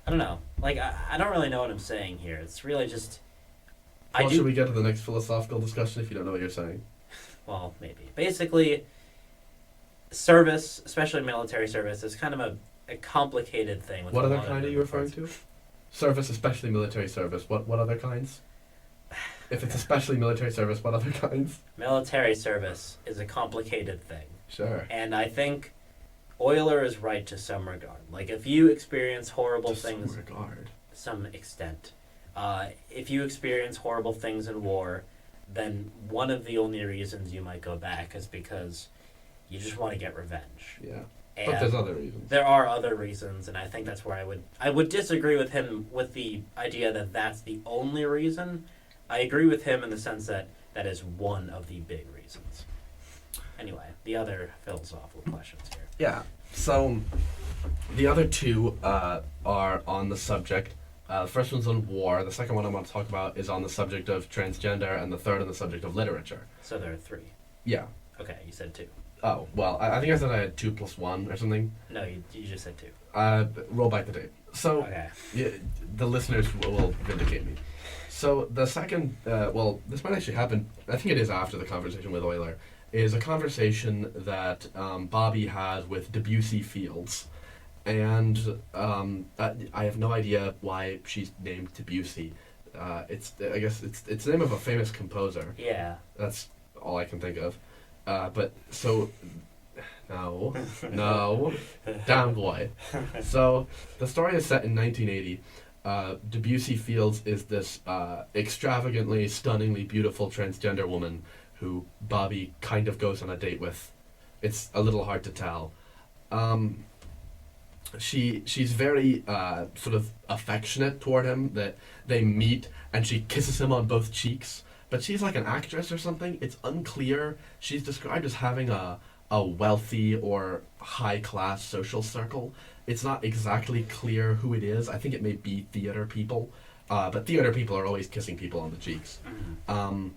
I don't know. Like, I don't really know what I'm saying here. It's really just... Should we get to the next philosophical discussion if you don't know what you're saying? Well, maybe. Basically, service, especially military service, is kind of a complicated thing. What other kind are you referring to? Service, especially military service. What other kinds? If it's especially military service, what other kinds? Military service is a complicated thing. Sure. And I think Euler is right to some regard. Like, if you experience horrible To some things, regard. some extent, if you experience horrible things in war, then one of the only reasons you might go back is because you just want to get revenge. Yeah. And But there's other reasons. there are other reasons, and I think that's where I would disagree with him with the idea that that's the only reason. I agree with him in the sense that that is one of the big reasons. Anyway, the other philosophical questions here. Yeah. So the other two are on the subject. The first one's on war. The second one I'm going to talk about is on the subject of transgender, and the third on the subject of literature. So there are three. Yeah. Okay, you said two. Oh, well, I think I said I had 2 + 1 or something. No, you just said two. Roll back the tape. So Okay. yeah, the listeners will vindicate me. So the second, this might actually happen, I think it is after the conversation with Euler, is a conversation that Bobby has with Debussy Fields. And I have no idea why she's named Debussy. I guess it's the name of a famous composer. Yeah. That's all I can think of. But so, no, down boy. So the story is set in 1980. Debussy Fields is this extravagantly, stunningly beautiful transgender woman who Bobby kind of goes on a date with. It's a little hard to tell. She's very sort of affectionate toward him. That they meet and she kisses him on both cheeks. But she's like an actress or something. It's unclear. She's described as having a wealthy or high-class social circle. It's not exactly clear who it is. I think it may be theater people. But theater people are always kissing people on the cheeks. And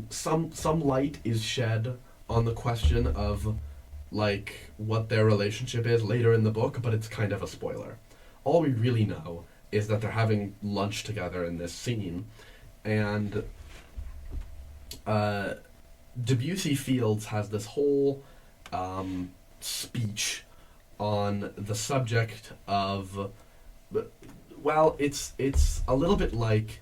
some light is shed on the question of, like, what their relationship is later in the book, but it's kind of a spoiler. All we really know is that they're having lunch together in this scene. And Debussy Fields has this whole speech on the subject of, well, it's a little bit like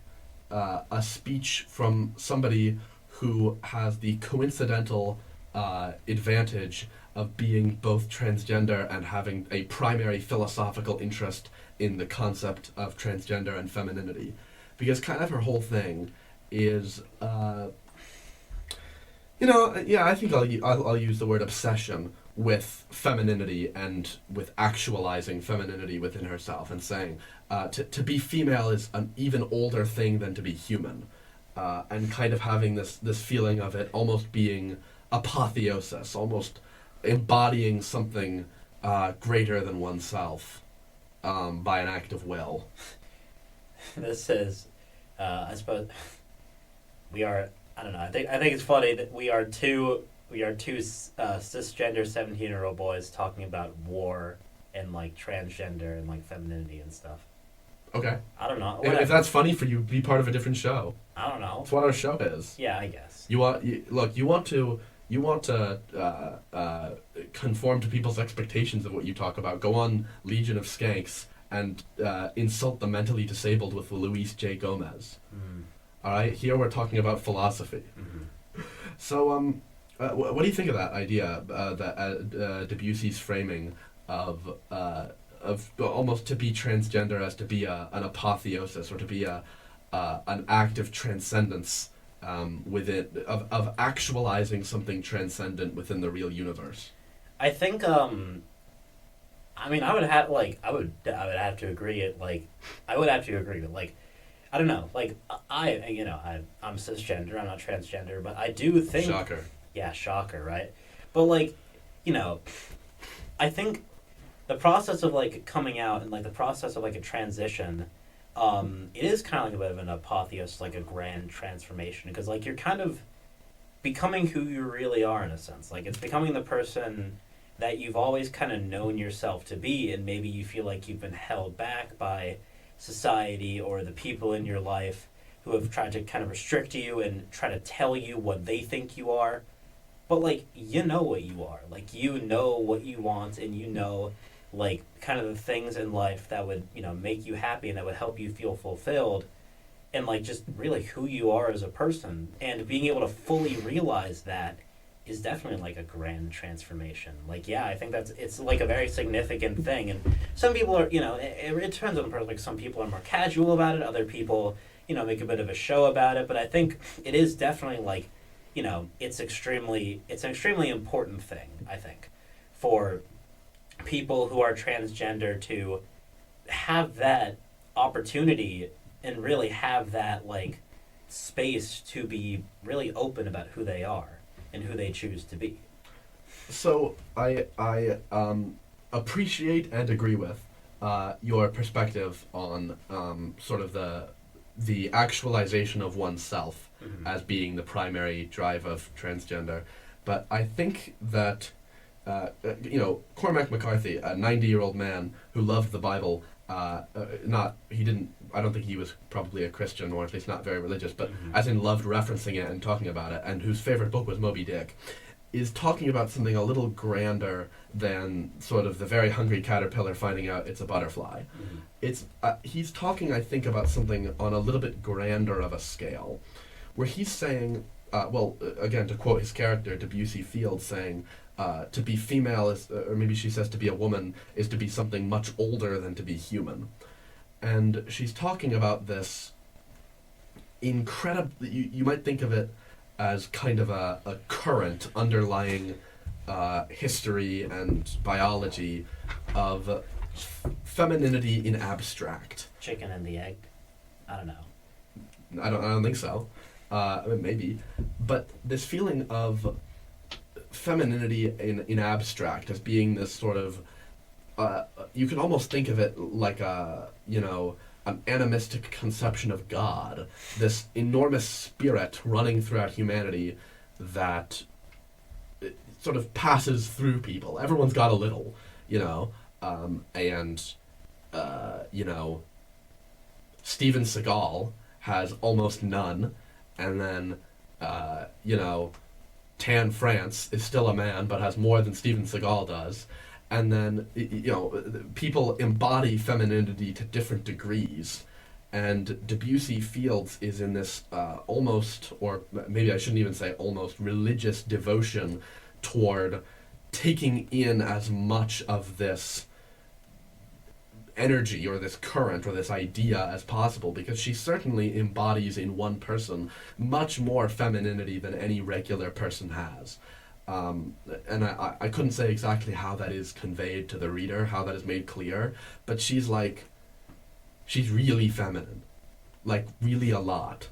a speech from somebody who has the coincidental advantage of being both transgender and having a primary philosophical interest in the concept of transgender and femininity. Because kind of her whole thing is, I think I'll use the word obsession with femininity and with actualizing femininity within herself and saying to be female is an even older thing than to be human, and kind of having this feeling of it almost being apotheosis, almost embodying something greater than oneself by an act of will. This is, I suppose, we are. I don't know. I think it's funny that we are two cisgender 17-year-old boys talking about war and like transgender and like femininity and stuff. Okay. I don't know. If that's funny for you, be part of a different show. I don't know. That's what our show is. Yeah, I guess. You want to conform to people's expectations of what you talk about. Go on Legion of Skanks and insult the mentally disabled with Luis J. Gomez. All right, here we're talking about philosophy. So, what do you think of that idea, that Debussy's framing of almost to be transgender as to be an apotheosis or to be an act of transcendence within of actualizing something transcendent within the real universe? I think I mean, I would have to agree. I would have to agree with I don't know. I'm cisgender. I'm not transgender, but I do think. Shocker. Yeah, shocker, right? But I think the process of coming out and the process of a transition, it is kind of like a bit of an apotheosis, like a grand transformation, because you're kind of becoming who you really are in a sense. It's becoming the person that you've always kind of known yourself to be, and maybe you feel like you've been held back by society or the people in your life who have tried to kind of restrict you and try to tell you what they think you are. But you know what you are. You know what you want, and you know kind of the things in life that would make you happy and that would help you feel fulfilled. and like just really who you are as a person, and being able to fully realize that is definitely like a grand transformation. Like, yeah, I think it's like a very significant thing, and some people are, it depends on the person. Like, some people are more casual about it, other people, make a bit of a show about it, but I think it is definitely like, it's an extremely important thing, I think, for people who are transgender to have that opportunity and really have that like space to be really open about who they are and who they choose to be. So I appreciate and agree with your perspective on sort of the actualization of oneself as being the primary drive of transgender, but I think that Cormac McCarthy, a 90-year-old man who loved the Bible, I don't think he was probably a Christian, or at least not very religious, but as in loved referencing it and talking about it, and whose favorite book was Moby Dick, is talking about something a little grander than sort of the very hungry caterpillar finding out it's a butterfly. He's talking, I think, about something on a little bit grander of a scale, where he's saying, again, to quote his character, Debussy Field, saying, to be female is, or maybe she says to be a woman, is to be something much older than to be human. And she's talking about this incredible, you might think of it as kind of a current underlying history and biology of femininity in abstract. Chicken and the egg? I don't know. I don't think so. Maybe. But this feeling of femininity in abstract as being this sort of you could almost think of it like an animistic conception of God, this enormous spirit running throughout humanity that sort of passes through people. Everyone's got a little, Steven Seagal has almost none, and then Tan France is still a man but has more than Steven Seagal does. And then, people embody femininity to different degrees. And Debussy Fields is in this almost, or maybe I shouldn't even say almost, religious devotion toward taking in as much of this energy or this current or this idea as possible, because she certainly embodies in one person much more femininity than any regular person has. And I couldn't say exactly how that is conveyed to the reader, how that is made clear, but she's really feminine, like really a lot.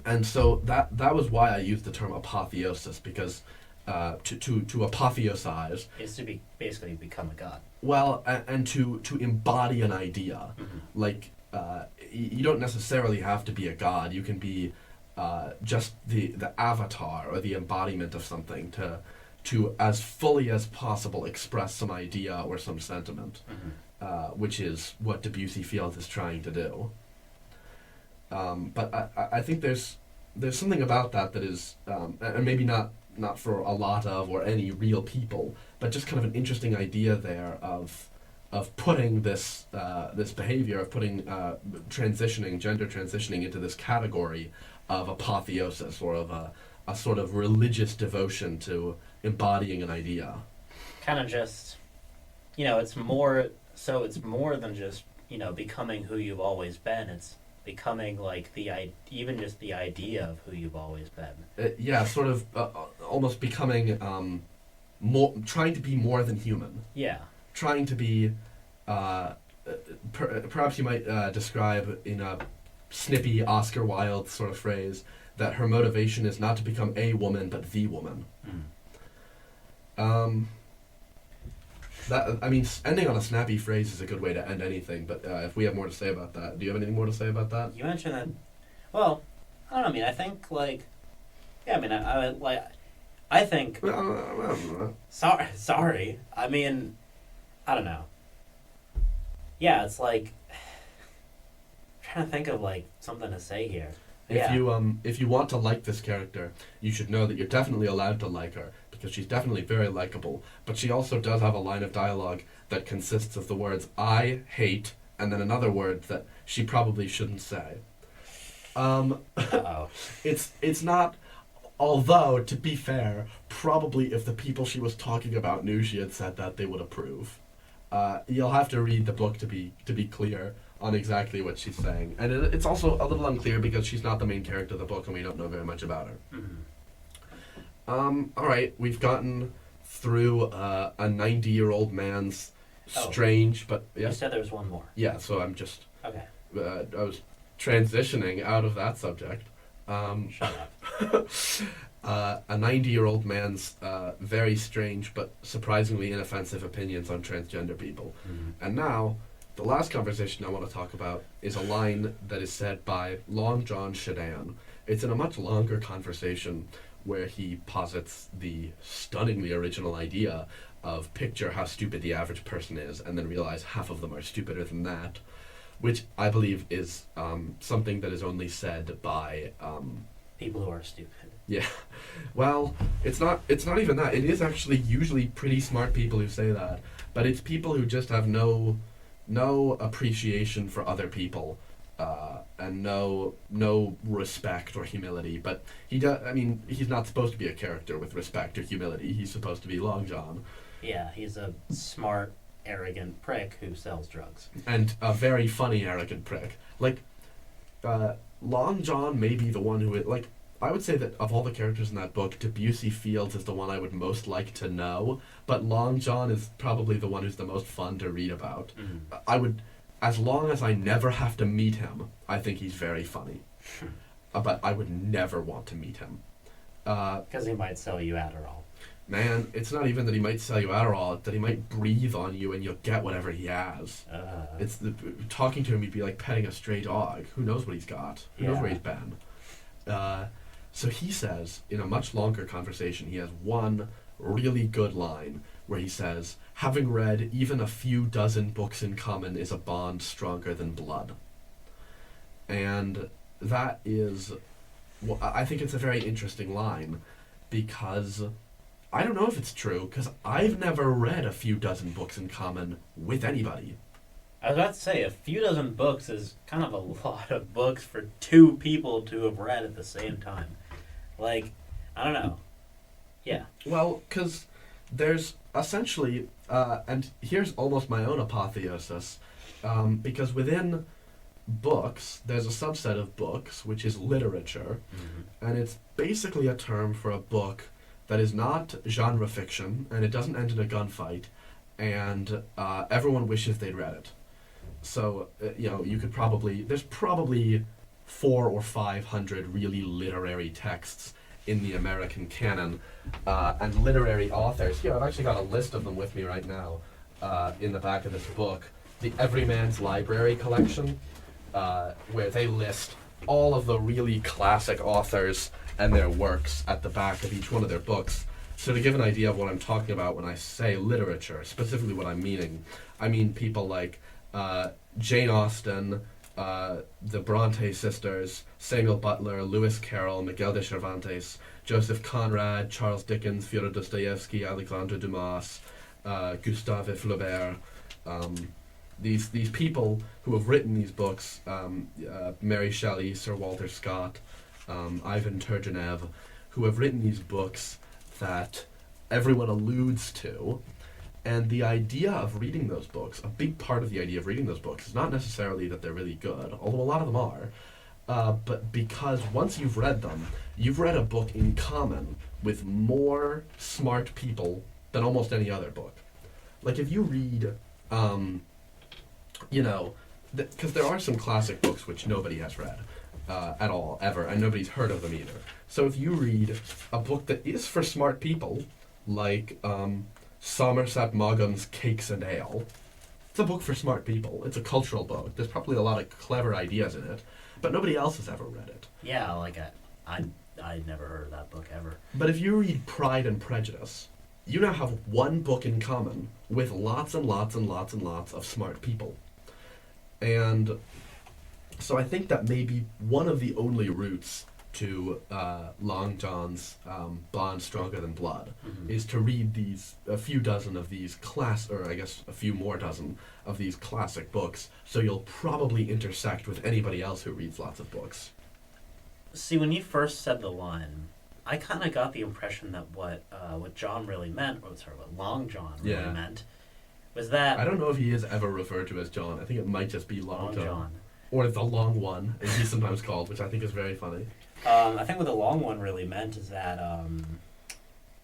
And so that was why I used the term apotheosis, because to apotheosize is to be basically become a god. Well, and to embody an idea. Like, you don't necessarily have to be a god. You can be just the avatar or the embodiment of something to as fully as possible express some idea or some sentiment, which is what Debussy Field is trying to do. But I think there's something about that is, and maybe not for a lot of or any real people, but just kind of an interesting idea there of putting this behavior, of putting gender transitioning into this category of apotheosis, or of a sort of religious devotion to embodying an idea. Kind of just, it's more than just, becoming who you've always been. It's becoming like even just the idea of who you've always been. Sort of almost becoming trying to be more than human. Yeah. Trying to be, perhaps you might describe in a snippy Oscar Wilde sort of phrase that her motivation is not to become a woman but the woman. Ending on a snappy phrase is a good way to end anything, but if we have more to say about that, do you have anything more to say about that? You mentioned that, well, I don't know, I think, I think, sorry, I don't know. Yeah, it's like, I'm trying to think of, something to say here. If you want to like this character, you should know that you're definitely allowed to like her, because she's definitely very likable, but she also does have a line of dialogue that consists of the words "I hate" and then another word that she probably shouldn't say. Uh-oh. It's not. Although, to be fair, probably if the people she was talking about knew she had said that, they would approve. You'll have to read the book to be clear on exactly what she's saying, and it's also a little unclear because she's not the main character of the book, and we don't know very much about her. All right, we've gotten through a 90-year-old man's strange, but You yes, said there was one more. yeah. So I'm just Okay. I was transitioning out of that subject. Shut up. A 90-year-old man's very strange but surprisingly inoffensive opinions on transgender people. And now, the last conversation I want to talk about is a line that is said by Long John Shadan. It's in a much longer conversation where he posits the stunningly original idea of picture how stupid the average person is and then realize half of them are stupider than that, which I believe is something that is only said by People who are stupid. yeah. Well, it's not even that. It is actually usually pretty smart people who say that, but it's people who just have no appreciation for other people, and no respect or humility. But he does. I mean, he's not supposed to be a character with respect or humility. He's supposed to be Long John, Yeah, he's a smart, arrogant prick who sells drugs. and a very funny, arrogant prick. Like, Long John may be the one who like. I would say that of all the characters in that book, Debussy Fields is the one I would most like to know, but Long John is probably the one who's the most fun to read about. I would, as long as I never have to meet him, I think he's very funny. But I would never want to meet him. Because he might sell you Adderall. Man, it's not even that he might sell you Adderall, it's that he might breathe on you and you'll get whatever he has. It's talking to him, you'd be like petting a stray dog. Who knows what he's got? Who knows where he's been? So he says, in a much longer conversation, he has one really good line where he says, having read even a few dozen books in common is a bond stronger than blood. And that is, well, I think it's a very interesting line, because I don't know if it's true, because I've never read a few dozen books in common with anybody. I was about to say, a few dozen books is kind of a lot of books for two people to have read at the same time. Like, I don't know. Yeah. Well, because there's essentially, and here's almost my own apotheosis, because within books, there's a subset of books, which is literature, and it's basically a term for a book that is not genre fiction, and it doesn't end in a gunfight, and everyone wishes they'd read it. So, you could there's probably 400 or 500 really literary texts in the American canon, and literary authors. I've actually got a list of them with me right now, in the back of this book. The Everyman's Library collection, where they list all of the really classic authors and their works at the back of each one of their books. So to give an idea of what I'm talking about when I say literature, specifically what I'm meaning, I mean people like Jane Austen, the Bronte sisters, Samuel Butler, Lewis Carroll, Miguel de Cervantes, Joseph Conrad, Charles Dickens, Fyodor Dostoevsky, Alexandre Dumas, Gustave Flaubert. These people who have written these books, Mary Shelley, Sir Walter Scott, Ivan Turgenev, who have written these books that everyone alludes to. And the idea of reading those books, a big part of the idea of reading those books is not necessarily that they're really good, although a lot of them are, but because once you've read them, you've read a book in common with more smart people than almost any other book. Like if you read, because there are some classic books which nobody has read at all, ever, and nobody's heard of them either. So if you read a book that is for smart people, like Somerset Maugham's Cakes and Ale. It's a book for smart people. It's a cultural book. There's probably a lot of clever ideas in it, but nobody else has ever read it. Yeah, like I'd never heard of that book ever. But if you read Pride and Prejudice, you now have one book in common with lots and lots and lots and lots of smart people. And so I think that may be one of the only routes to Long John's Bond Stronger Than Blood, is to read a few dozen of these a few more dozen of these classic books, so you'll probably intersect with anybody else who reads lots of books. See, when you first said the line, I kind of got the impression that what John really meant, or sorry, what Long John really Yeah. meant, was that I don't know if he is ever referred to as John. I think it might just be Long Long John. John. Or the Long One, as he's sometimes called, which I think is very funny. I think what the long one really meant is that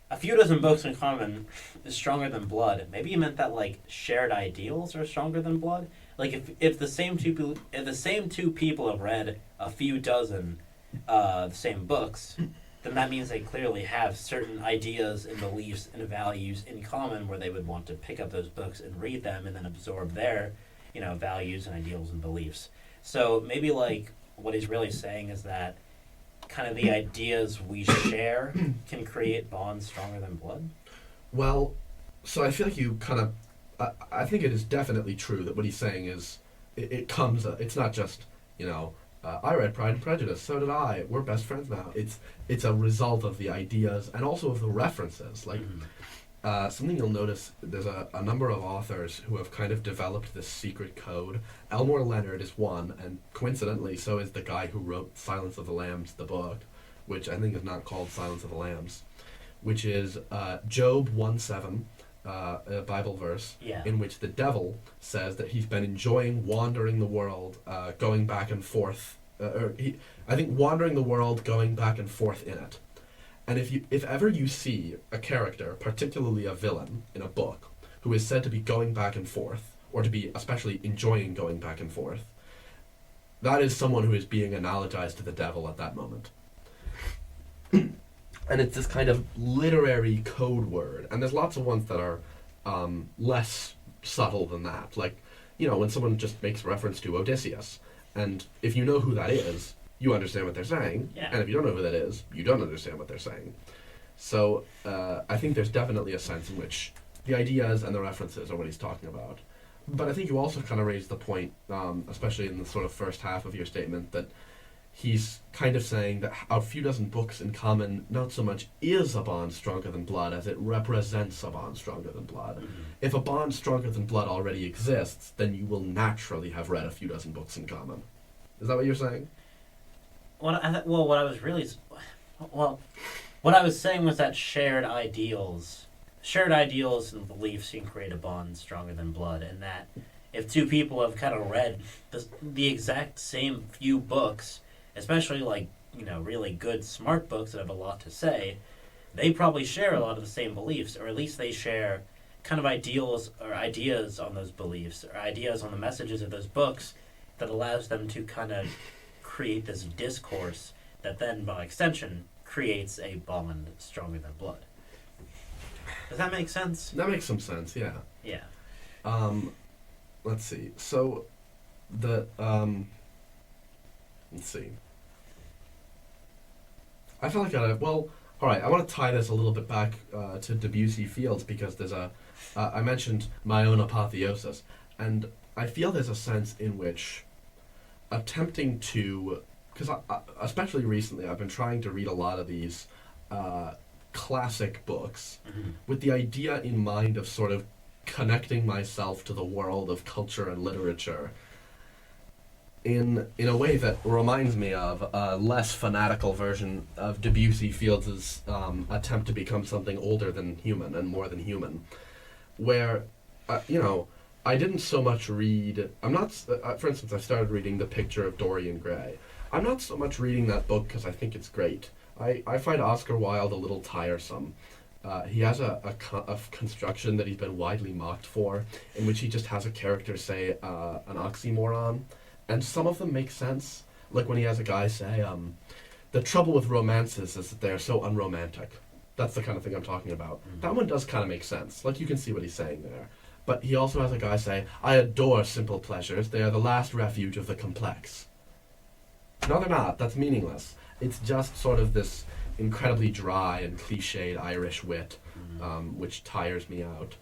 a few dozen books in common is stronger than blood. Maybe he meant that like shared ideals are stronger than blood. Like if the same two people have read a few dozen the same books, then that means they clearly have certain ideas and beliefs and values in common, where they would want to pick up those books and read them and then absorb their values and ideals and beliefs. So maybe like what he's really saying is that kind of the ideas we share can create bonds stronger than blood. Well, so I feel like you kind of... I think it is definitely true that what he's saying is... It comes... it's not just, I read Pride and Prejudice, so did I, we're best friends now. It's a result of the ideas and also of the references. Like, something you'll notice, there's a number of authors who have kind of developed this secret code. Elmore Leonard is one, and coincidentally, so is the guy who wrote Silence of the Lambs, the book, which I think is not called Silence of the Lambs, which is Job 1:7, a Bible verse, Yeah. in which the devil says that he's been enjoying wandering the world, going back and forth. I think wandering the world, going back and forth in it. And if ever you see a character, particularly a villain, in a book, who is said to be going back and forth, or to be especially enjoying going back and forth, that is someone who is being analogized to the devil at that moment. And it's this kind of literary code word. And there's lots of ones that are less subtle than that. Like, when someone just makes reference to Odysseus. And if you know who that is, you understand what they're saying. Yeah. And if you don't know who that is, you don't understand what they're saying. So I think there's definitely a sense in which the ideas and the references are what he's talking about. But I think you also kind of raised the point, especially in the sort of first half of your statement, that he's kind of saying that a few dozen books in common not so much is a bond stronger than blood as it represents a bond stronger than blood. Mm-hmm. If a bond stronger than blood already exists, then you will naturally have read a few dozen books in common. Is that what you're saying? What I was saying was that shared ideals and beliefs can create a bond stronger than blood, and that if two people have kind of read the exact same few books, especially like really good smart books that have a lot to say, they probably share a lot of the same beliefs, or at least they share kind of ideals or ideas on those beliefs, or ideas on the messages of those books, that allows them to kind of create this discourse that then, by extension, creates a bond stronger than blood. Does that make sense? That makes some sense, yeah. Yeah. Let's see. So, let's see. I feel like alright, I want to tie this a little bit back to Debussy Fields, because there's I mentioned my own apotheosis, and I feel there's a sense in which attempting to, because especially recently I've been trying to read a lot of these classic books with the idea in mind of sort of connecting myself to the world of culture and literature in a way that reminds me of a less fanatical version of Debussy Fields' attempt to become something older than human and more than human, where I didn't so much read... I'm not... for instance, I started reading The Picture of Dorian Gray. I'm not so much reading that book because I think it's great. I find Oscar Wilde a little tiresome. He has a construction that he's been widely mocked for, in which he just has a character say an oxymoron, and some of them make sense. Like when he has a guy say, the trouble with romances is that they're so unromantic. That's the kind of thing I'm talking about. That one does kind of make sense. Like, you can see what he's saying there. But he also has a guy say, I adore simple pleasures. They are the last refuge of the complex. No, they're not. That's meaningless. It's just sort of this incredibly dry and cliched Irish wit, which tires me out.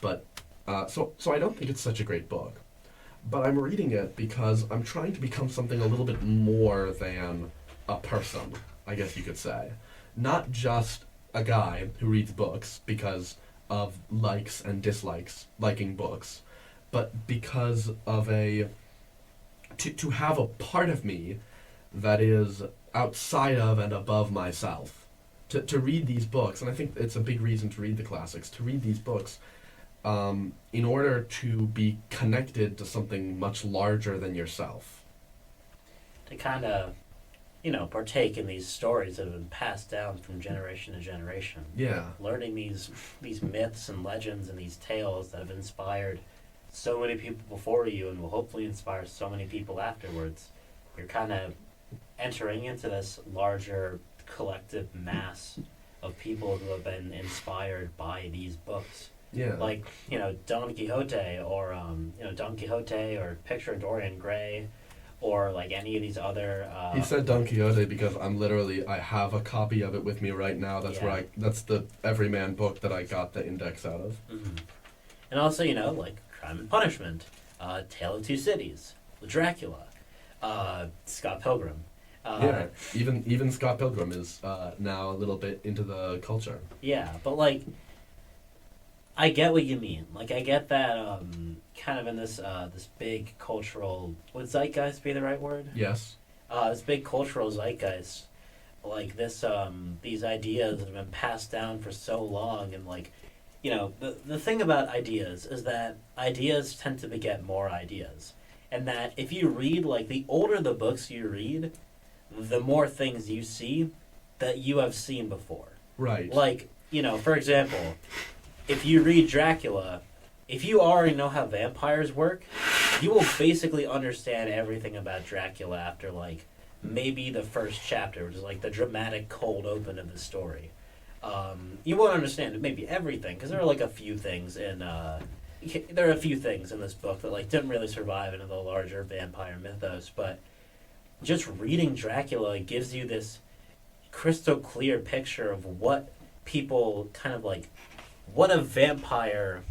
But so I don't think it's such a great book. But I'm reading it because I'm trying to become something a little bit more than a person, I guess you could say. Not just a guy who reads books because of likes and dislikes, liking books, but because of to have a part of me that is outside of and above myself. To read these books, and I think it's a big reason to read the classics, to read these books in order to be connected to something much larger than yourself. To kind of, partake in these stories that have been passed down from generation to generation. Yeah. Learning these myths and legends and these tales that have inspired so many people before you and will hopefully inspire so many people afterwards. You're kind of entering into this larger collective mass of people who have been inspired by these books. Yeah. Like, Don Quixote or Don Quixote or Picture of Dorian Gray or like any of these other He said Don Quixote because I have a copy of it with me right now. That's the Everyman book that I got the index out of. Mm-hmm. And also, like Crime and Punishment, Tale of Two Cities, Dracula, Scott Pilgrim. Yeah, even Scott Pilgrim is now a little bit into the culture. Yeah, but like, I get what you mean. Like, I get that kind of in this this big cultural, would zeitgeist be the right word? Yes. This big cultural zeitgeist, like this these ideas that have been passed down for so long, and like, the thing about ideas is that ideas tend to beget more ideas, and that if you read, like, the older the books you read, the more things you see that you have seen before. Right. Like, for example, if you read Dracula, if you already know how vampires work, you will basically understand everything about Dracula after, like, maybe the first chapter, which is, like, the dramatic cold open of the story. You won't understand maybe everything, because there are, like, a few things in this book that, like, didn't really survive into the larger vampire mythos, but just reading Dracula gives you this crystal clear picture of what people kind of like, what a vampire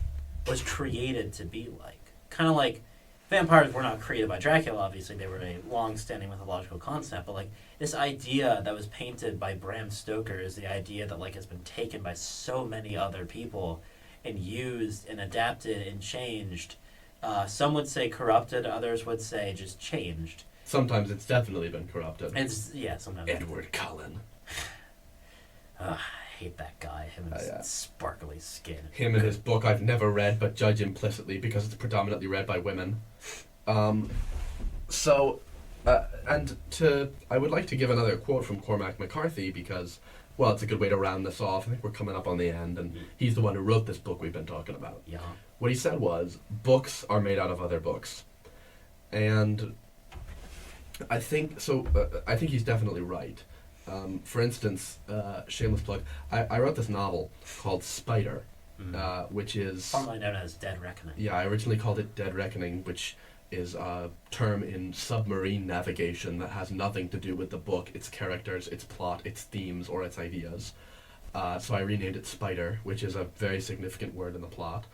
was created to be like. Kind of like, vampires were not created by Dracula, obviously, they were a long-standing mythological concept, but like, this idea that was painted by Bram Stoker is the idea that, like, has been taken by so many other people and used and adapted and changed. Some would say corrupted, others would say just changed. Sometimes it's definitely been corrupted. Sometimes. Edward Cullen. I hate that guy. Him and his sparkly skin. Him and his book I've never read, but judge implicitly because it's predominantly read by women. I would like to give another quote from Cormac McCarthy because, well, it's a good way to round this off. I think we're coming up on the end, and he's the one who wrote this book we've been talking about. Yeah. What he said was, books are made out of other books. And I think he's definitely right. For instance, shameless plug, I wrote this novel called Spider, which is formerly known as Dead Reckoning. Yeah, I originally called it Dead Reckoning, which is a term in submarine navigation that has nothing to do with the book, its characters, its plot, its themes, or its ideas. So I renamed it Spider, which is a very significant word in the plot.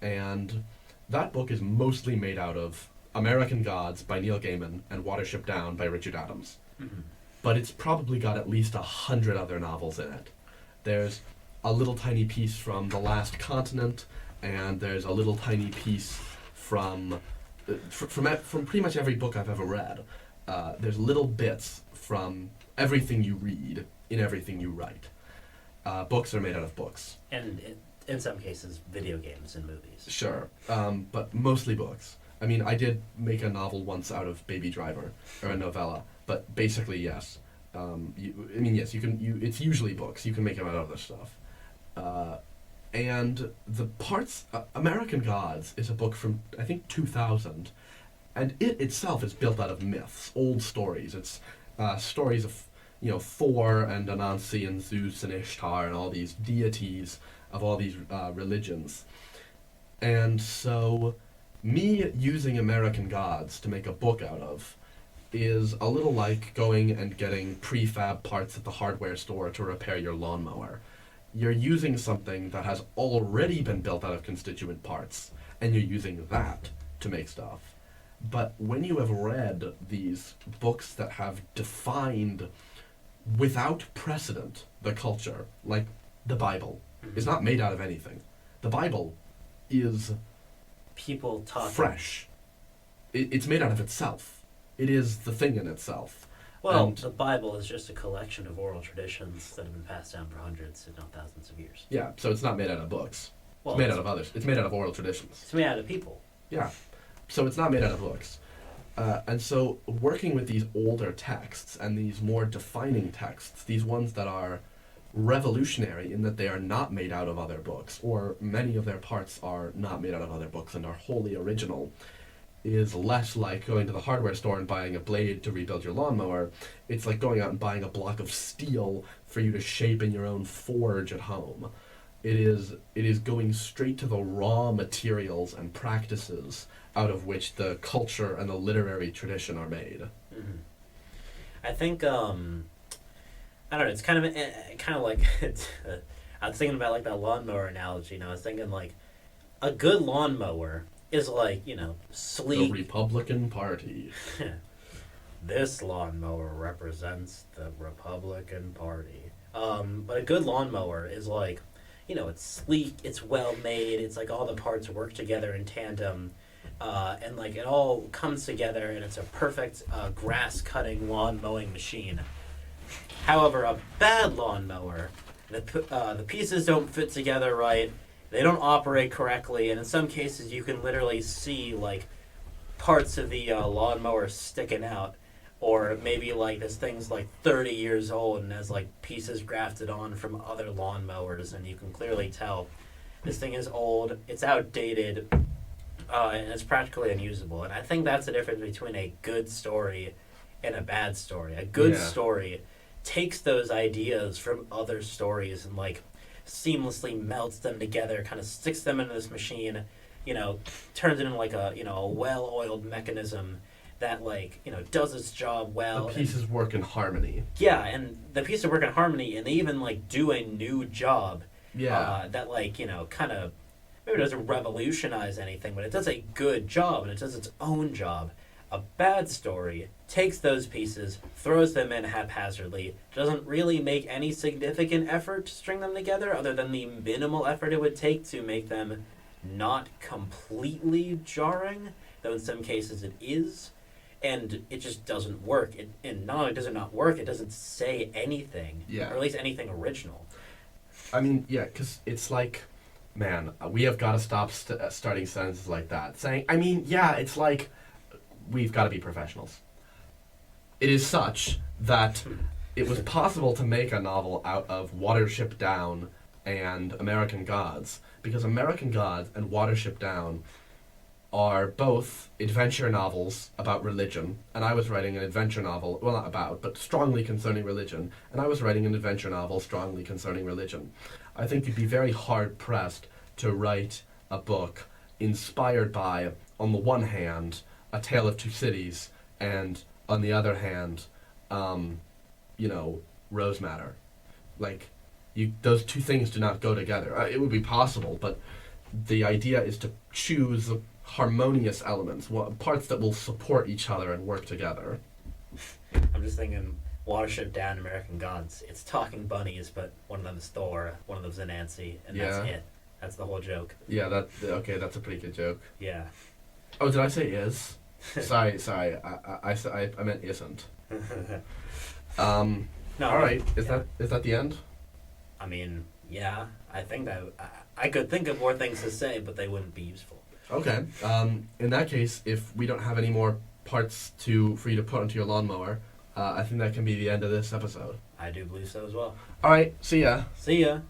And that book is mostly made out of American Gods by Neil Gaiman and Watership Down by Richard Adams. Mm-hmm. But it's probably got at least 100 other novels in it. There's a little tiny piece from The Last Continent, and there's a little tiny piece from pretty much every book I've ever read. There's little bits from everything you read in everything you write. Books are made out of books. And in some cases, video games and movies. Sure, but mostly books. I mean, I did make a novel once out of Baby Driver, or a novella, but basically, yes. Yes, you can. It's usually books. You can make them out of other stuff. And the parts, American Gods is a book from, I think, 2000, and it itself is built out of myths, old stories. It's stories of, Thor and Anansi and Zeus and Ishtar and all these deities of all these religions. And so, me using American Gods to make a book out of is a little like going and getting prefab parts at the hardware store to repair your lawnmower. You're using something that has already been built out of constituent parts, and you're using that to make stuff. But when you have read these books that have defined, without precedent, the culture, like the Bible, is not made out of anything. The Bible is people talking fresh. It's made out of itself. It is the thing in itself. Well, And- the Bible is just a collection of oral traditions that have been passed down for hundreds, if not thousands of years. Yeah, so it's not made out of books. Well, It's made out of others. It's made out of oral traditions. It's made out of people. Yeah. So it's not made out of books. And so working with these older texts and these more defining texts, these ones that are revolutionary in that they are not made out of other books, or many of their parts are not made out of other books and are wholly original, is less like going to the hardware store and buying a blade to rebuild your lawnmower. It's like going out and buying a block of steel for you to shape in your own forge at home. It is going straight to the raw materials and practices out of which the culture and the literary tradition are made. Mm-hmm. I think I don't know. It's kind of like I was thinking about like that lawnmower analogy. And I was thinking like a good lawnmower is like The sleek. Republican Party. This lawnmower represents the Republican Party. But a good lawnmower is like, it's sleek, it's well made, it's like all the parts work together in tandem, and like it all comes together, and it's a perfect grass cutting lawn mowing machine. However, a bad lawnmower, the pieces don't fit together right, they don't operate correctly, and in some cases you can literally see like parts of the lawnmower sticking out. Or maybe like this thing's like 30 years old and has like pieces grafted on from other lawnmowers, and you can clearly tell this thing is old, it's outdated, and it's practically unusable. And I think that's the difference between a good story and a bad story. A good story takes those ideas from other stories and like seamlessly melts them together, kind of sticks them into this machine, turns it into like a well-oiled mechanism that does its job well. The pieces work in harmony. Yeah, and the pieces work in harmony, and they even do a new job. Yeah. That kind of maybe doesn't revolutionize anything, but it does a good job, and it does its own job. A bad story takes those pieces, throws them in haphazardly, doesn't really make any significant effort to string them together, other than the minimal effort it would take to make them not completely jarring, though in some cases it is. And it just doesn't work. And not only does it not work, it doesn't say anything. Yeah. Or at least anything original. I mean, yeah, because it's like, man, we have got to stop starting sentences like that. Saying, I mean, yeah, it's like, we've got to be professionals. It is such that it was possible to make a novel out of Watership Down and American Gods, because American Gods and Watership Down are both adventure novels about religion, and I was writing an adventure novel, well, not about, but strongly concerning religion, and I was writing an adventure novel strongly concerning religion. I think you'd be very hard-pressed to write a book inspired by, on the one hand, A Tale of Two Cities, and, on the other hand, Rose Matter. Those two things do not go together. It would be possible, but the idea is to choose harmonious elements, parts that will support each other and work together. I'm just thinking Watership Down, American Gods. It's talking bunnies, but one of them's Thor, one of them's a Nancy, and that's it. That's the whole joke. Yeah, that's a pretty good joke. Yeah. Oh, did I say is? sorry, I meant isn't. No. All right, is that the end? I mean, yeah. I think that I could think of more things to say, but they wouldn't be useful. Okay. In that case, if we don't have any more parts for you to put onto your lawnmower, I think that can be the end of this episode. I do believe so as well. All right. See ya. See ya.